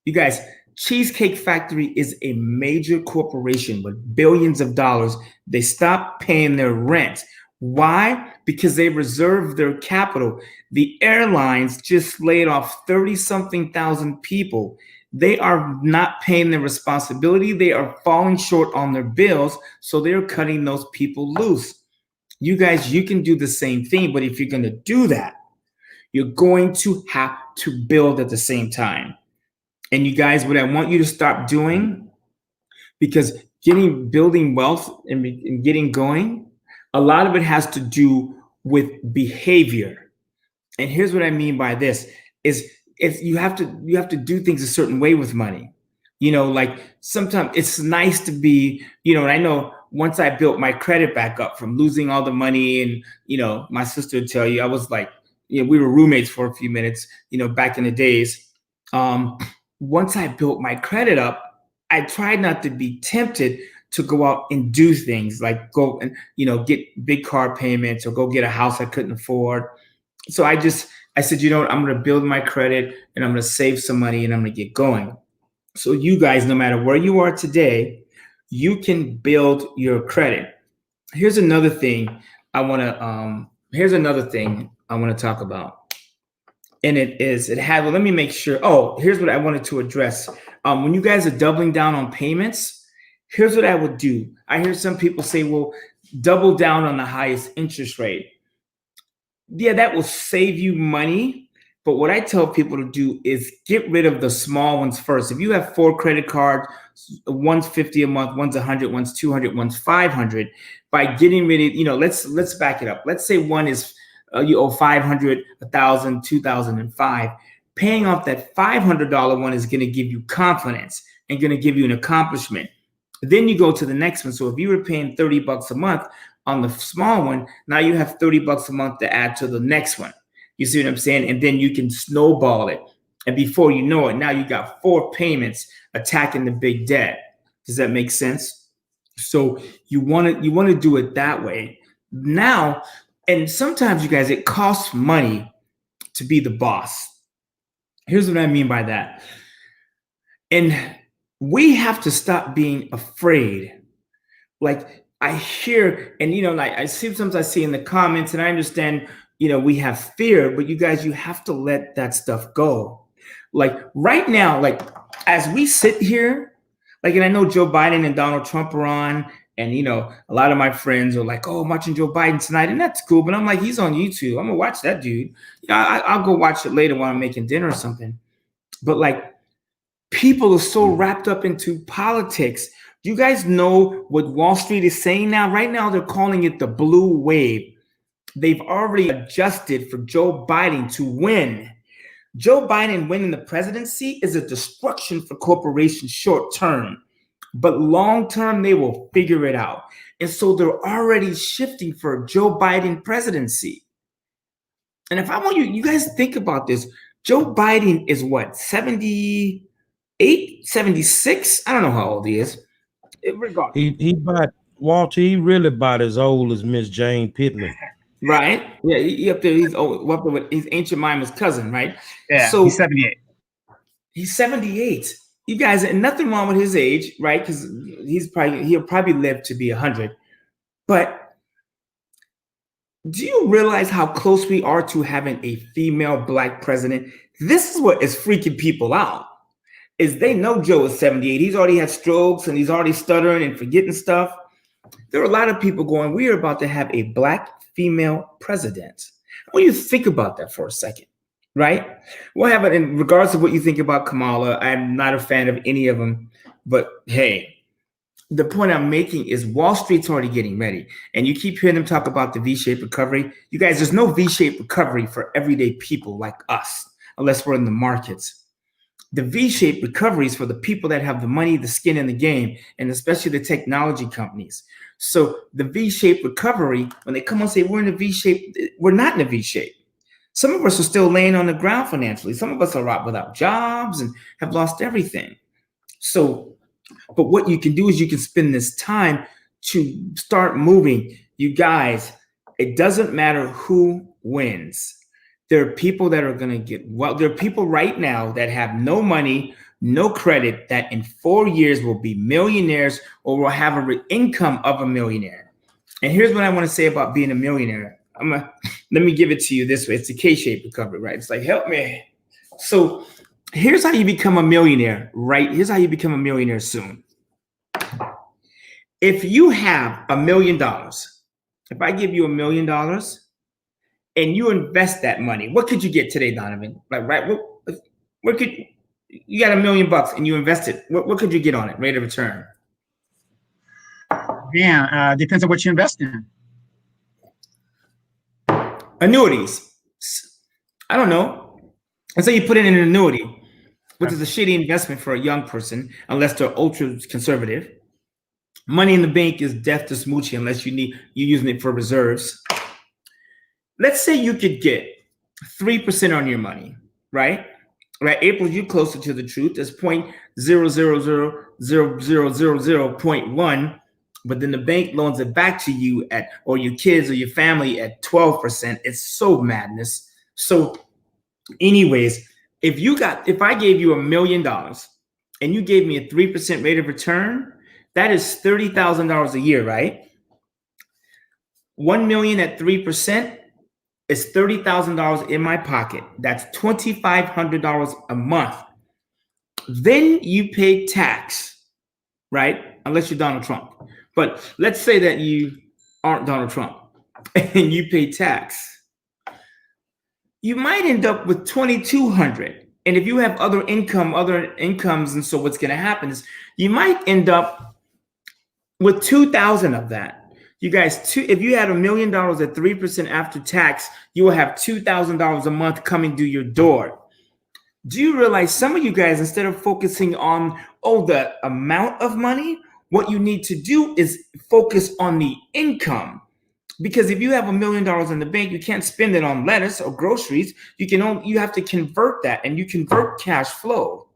You guys, Cheesecake Factory is a major corporation with billions of dollars. They stopped paying their rent. Why? Because they reserve their capital. The airlines just laid off 30-something thousand people. They are not paying their responsibility. They are falling short on their bills, so they're cutting those people loose. You guys, you can do the same thing, but if you're going to do that, you're going to have to build at the same time. And you guys, what I want you to stop doing, because building wealth and getting going, a lot of it has to do with behavior. And here's what I mean by this is you have to do things a certain way with money. Like sometimes it's nice to be, and I know once I built my credit back up from losing all the money, and, my sister would tell you, I was like, we were roommates for a few minutes, back in the days. Once I built my credit up, I tried not to be tempted to go out and do things like go and, get big car payments or go get a house I couldn't afford. So I said, I'm going to build my credit and I'm going to save some money and I'm going to get going. So you guys, no matter where you are today, you can build your credit. Here's another thing I want to talk about. And let me make sure. Oh, here's what I wanted to address. When you guys are doubling down on payments, here's what I would do. I hear some people say, well, double down on the highest interest rate. Yeah, that will save you money. But what I tell people to do is get rid of the small ones first. If you have 4 credit cards, one's 50 a month, one's 100, one's 200, one's 500. By getting rid of, let's back it up. Let's say one is you owe 500, 1,000, 2,005. Paying off that $500 one is going to give you confidence and going to give you an accomplishment. Then you go to the next one. So if you were paying $30 a month on the small one, now you have $30 a month to add to the next one. You see what I'm saying? And then you can snowball it. And before you know it, now you got 4 payments attacking the big debt. Does that make sense? So you want to do it that way. Now, and sometimes you guys, it costs money to be the boss. Here's what I mean by that. And we have to stop being afraid. Like I hear, and like I see, sometimes I see in the comments, and I understand, we have fear, but you guys, you have to let that stuff go. Like right now, like as we sit here, like, and I know Joe Biden and Donald Trump are on, and a lot of my friends are like, oh, I'm watching Joe Biden tonight, and that's cool. But I'm like, he's on YouTube. I'm gonna watch that dude. I'll go watch it later while I'm making dinner or something. But like, people are so wrapped up into politics. Do you guys know what Wall Street is saying now? Right now, they're calling it the blue wave. They've already adjusted for Joe Biden to win. Joe Biden winning the presidency is a destruction for corporations short term, but long term, they will figure it out. And so they're already shifting for Joe Biden presidency. And if I want you guys think about this, Joe Biden is what, 78, 76? I don't know how old he is. He really about as old as Miss Jane Pittman. Right? Yeah, he up there. He's old. Up there with his Aunt Jemima's cousin, right? Yeah. So he's 78. He's 78. You guys, and nothing wrong with his age, right? Because he'll probably live to be 100. But do you realize how close we are to having a female Black president? This is what is freaking people out. Is they know Joe is 78. He's already had strokes and he's already stuttering and forgetting stuff. There are a lot of people going, we are about to have a Black female president. I want you to think about that for a second, right? We'll have it in regards to what you think about Kamala. I'm not a fan of any of them, but hey, the point I'm making is Wall Street's already getting ready. And you keep hearing them talk about the V-shaped recovery. You guys, there's no V-shaped recovery for everyday people like us, unless we're in the markets. The V-shaped recovery is for the people that have the money, the skin in the game, and especially the technology companies. So the V-shaped recovery, when they come and say we're in a V-shape, we're not in a V-shape. Some of us are still laying on the ground financially. Some of us are out without jobs and have lost everything. So, but what you can do is you can spend this time to start moving. You guys, it doesn't matter who wins. There are people that are going to get well. There are people right now that have no money, no credit, that in 4 years will be millionaires or will have an income of a millionaire. And here's what I want to say about being a millionaire. Let me give it to you this way. It's a K-shaped recovery, right? It's like, help me. So here's how you become a millionaire, right? Here's how you become a millionaire soon. If you have $1 million, if I give you $1 million and you invest that money, what could you get today, Donovan? Like, right? What could you got $1 million and you invest it? What could you get on it? Rate of return? Yeah, depends on what you invest in. Annuities. I don't know. And so you put in an annuity, which is a shitty investment for a young person, unless they're ultra conservative. Money in the bank is death to smoochie unless you're using it for reserves. Let's say you could get 3% on your money, right? Right, April, you're closer to the truth. There's 0.0000000.1, but then the bank loans it back to you at, or your kids or your family at 12%. It's so madness. So, anyways, if I gave you $1 million and you gave me a 3% rate of return, that is $30,000 a year, right? 1 million at 3%. It's $30,000 in my pocket. That's $2,500 a month. Then you pay tax, right? Unless you're Donald Trump. But let's say that you aren't Donald Trump and you pay tax. You might end up with $2,200. And if you have other incomes, and so what's going to happen is you might end up with 2,000 of that. You guys, if you had $1 million at 3% after tax, you will have $2,000 a month coming through your door. Do you realize some of you guys, instead of focusing on, the amount of money, what you need to do is focus on the income? Because if you have $1 million in the bank, you can't spend it on lettuce or groceries. You have to convert that, and you convert cash flow.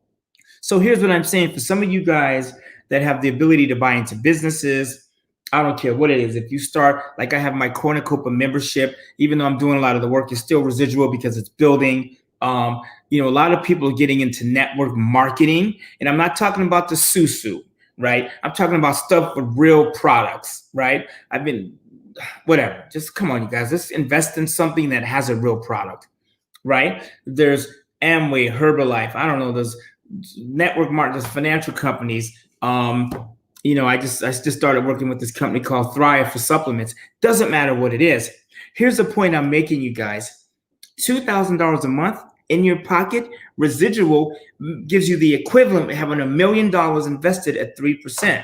So here's what I'm saying for some of you guys that have the ability to buy into businesses. I don't care what it is. If you start, like I have my Cornucopia membership, even though I'm doing a lot of the work, it's still residual because it's building. A lot of people are getting into network marketing, and I'm not talking about the susu, right? I'm talking about stuff with real products, right? Whatever. Just come on, you guys. Let's invest in something that has a real product, right? There's Amway, Herbalife. I don't know. There's network marketers, financial companies. I just started working with this company called Thrive for supplements. Doesn't matter what it is. Here's the point I'm making, you guys. $2,000 a month in your pocket, residual gives you the equivalent of having $1 million invested at 3%.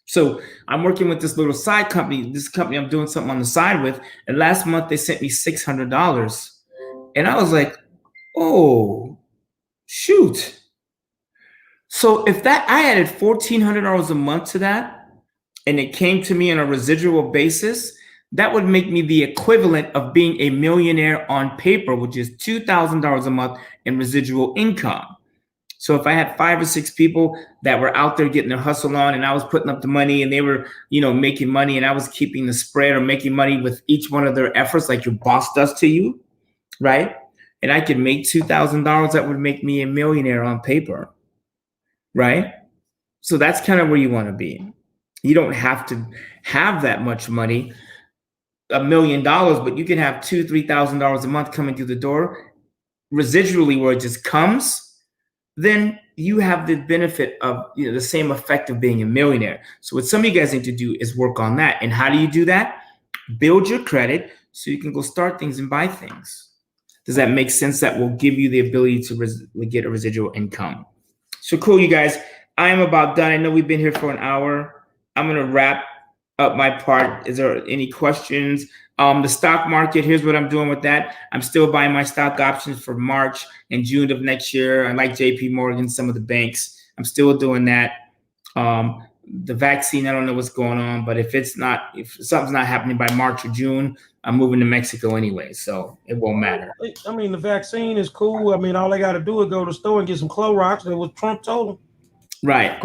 So I'm working with this little side company, I'm doing something on the side with, and last month they sent me $600. And I was like, oh, shoot. So if I added $1,400 a month to that, and it came to me on a residual basis, that would make me the equivalent of being a millionaire on paper, which is $2,000 a month in residual income. So if I had 5 or 6 people that were out there getting their hustle on, and I was putting up the money, and they were, making money, and I was keeping the spread or making money with each one of their efforts, like your boss does to you, right? And I could make $2,000, that would make me a millionaire on paper, right? So that's kind of where you want to be. You don't have to have that much money, $1 million, but you can have $2,000, $3,000 a month coming through the door, residually where it just comes. Then you have the benefit of the same effect of being a millionaire. So what some of you guys need to do is work on that. And how do you do that? Build your credit so you can go start things and buy things. Does that make sense? That will give you the ability to get a residual income. So cool, you guys. I am about done. I know we've been here for an hour. I'm going to wrap up my part. Is there any questions? The stock market, here's what I'm doing with that. I'm still buying my stock options for March and June of next year. I like JP Morgan, some of the banks. I'm still doing that. The vaccine, I don't know what's going on, but if something's not happening by March or June, I'm moving to Mexico anyway, so it won't matter. I mean, the vaccine is cool. I mean, all they got to do is go to the store and get some Clorox. That's what Trump told them. Right.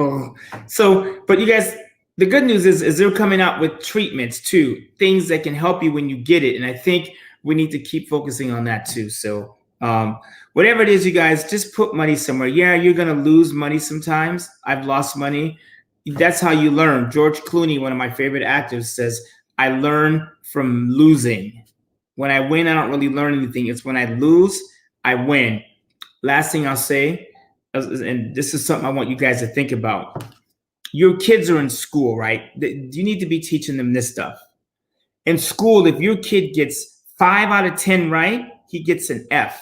So, but you guys, the good news is they're coming out with treatments too, things that can help you when you get it. And I think we need to keep focusing on that too. So whatever it is, you guys, just put money somewhere. Yeah, you're going to lose money sometimes. I've lost money. That's how you learn. George Clooney, one of my favorite actors, says, I learn from losing. When I win, I don't really learn anything. It's when I lose, I win. Last thing I'll say, and this is something I want you guys to think about. Your kids are in school, right? You need to be teaching them this stuff. In school, if your kid gets 5 out of 10 right, he gets an F.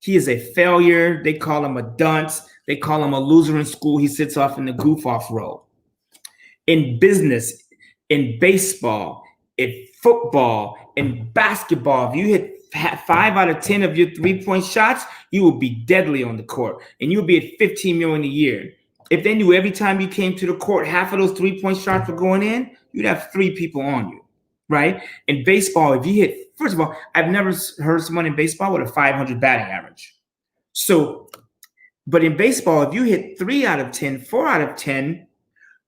He is a failure. They call him a dunce. They call him a loser in school. He sits off in the goof off row. In business, in baseball, in football, in basketball, if you hit 5 out of 10 of your 3-point shots, you will be deadly on the court, and you'll be at $15 million a year. If they knew every time you came to the court, half of those 3-point shots were going in, you'd have 3 people on you, right? In baseball, if you hit, first of all, I've never heard someone in baseball with a 500 batting average. So, but in baseball, if you hit 3 out of 10, 4 out of 10,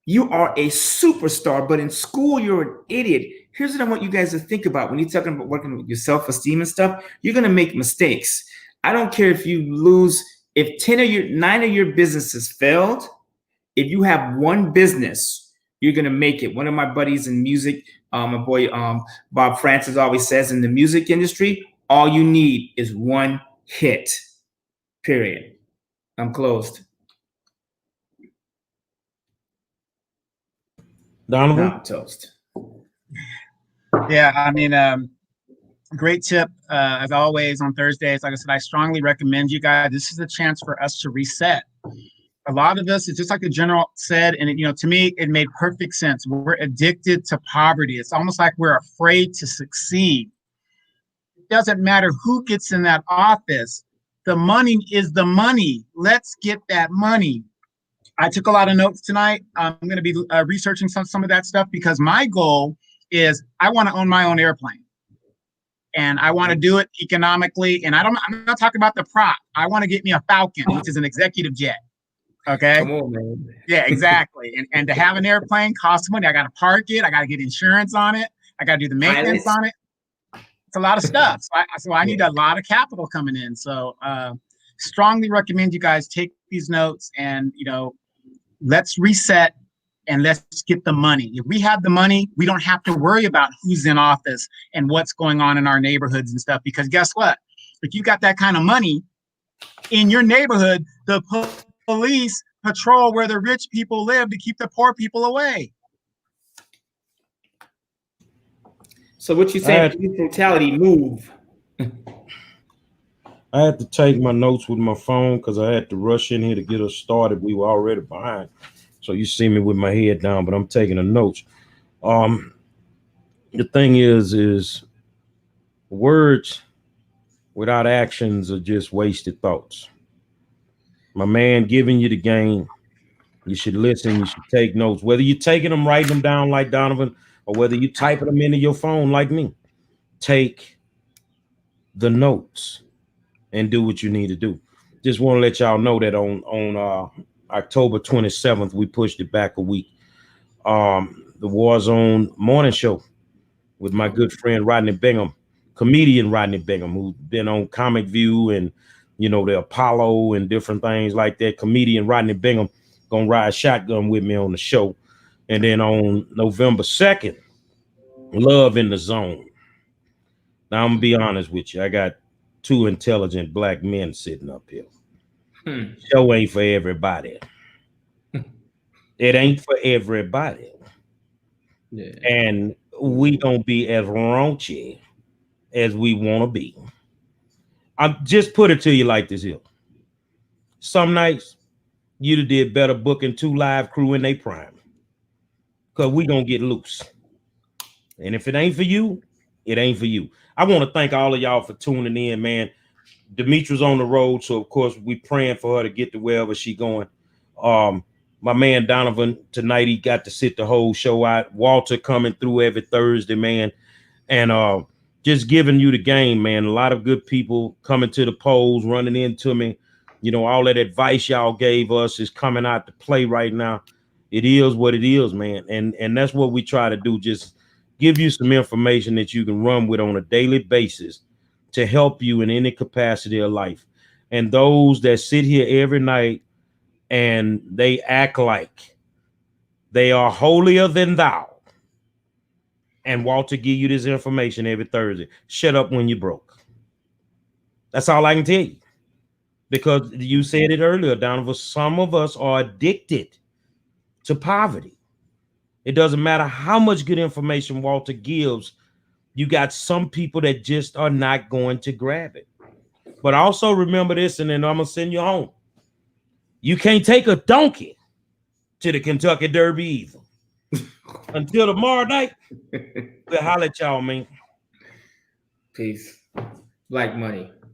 you are a superstar. But in school, you're an idiot. Here's what I want you guys to think about when you're talking about working with your self-esteem and stuff. You're going to make mistakes. I don't care if you lose. If 9 of your businesses failed, if you have one business, you're going to make it. One of my buddies in music, my boy Bob Francis always says, in the music industry, all you need is one hit, period. I'm closed. Donovan? I'm toast. Yeah, I mean, great tip, as always, on Thursdays. Like I said, I strongly recommend you guys. This is a chance for us to reset. A lot of us, it's just like the general said, and to me, it made perfect sense. We're addicted to poverty. It's almost like we're afraid to succeed. It doesn't matter who gets in that office. The money is the money. Let's get that money. I took a lot of notes tonight. I'm going to be researching some of that stuff because my goal is I want to own my own airplane. And I want to do it economically. And I'm not talking about the prop. I want to get me a Falcon, which is an executive jet. Okay. Come on, man. Yeah, exactly. And to have an airplane costs money. I got to park it. I got to get insurance on it. I got to do the maintenance on it. It's a lot of stuff. So I need a lot of capital coming in. So strongly recommend you guys take these notes and, let's reset and let's get the money. If we have the money, we don't have to worry about who's in office and what's going on in our neighborhoods and stuff. Because guess what? If you got that kind of money in your neighborhood, the police patrol where the rich people live to keep the poor people away. So what you say? Police brutality move. I had to take my notes with my phone because I had to rush in here to get us started. We were already behind. So you see me with my head down, but I'm taking the notes. The thing is words without actions are just wasted thoughts. My man giving you the game. You should listen. You should take notes. Whether you're taking them, writing them down like Donovan, or whether you're typing them into your phone like me, take the notes and do what you need to do. Just want to let y'all know that on October 27th, we pushed it back a week. The Warzone morning show with my good friend Rodney Bingham, comedian Rodney Bingham, who's been on Comic View and the Apollo and different things like that. Comedian Rodney Bingham gonna ride shotgun with me on the show. And then on November 2nd, Love in the Zone. Now I'm gonna be honest with you. I got two intelligent black men sitting up here. Show ain't for everybody. It ain't for everybody. Yeah. And we gonna be as raunchy as we want to be. I just put it to you like this here. Some nights you'd have did better booking 2 live crew in their prime. Because we gonna get loose. And if it ain't for you, it ain't for you. I want to thank all of y'all for tuning in, man. Demetra's on the road, so of course we praying for her to get to wherever she going. My man Donovan tonight, he got to sit the whole show out. Walter coming through every Thursday, man, and just giving you the game, man. A lot of good people coming to the polls, running into me. All that advice y'all gave us is coming out to play right now. It is what it is, man, and that's what we try to do. Just give you some information that you can run with on a daily basis to help you in any capacity of life. And those that sit here every night and they act like they are holier than thou and Walter give you this information every Thursday, shut up when you're broke. That's all I can tell you. Because you said it earlier, Donovan, some of us are addicted to poverty. It doesn't matter how much good information Walter gives. You got some people that just are not going to grab it. But also remember this, and then I'm going to send you home. You can't take a donkey to the Kentucky Derby either. Until tomorrow night, we'll holler at y'all, man. Peace. Black money.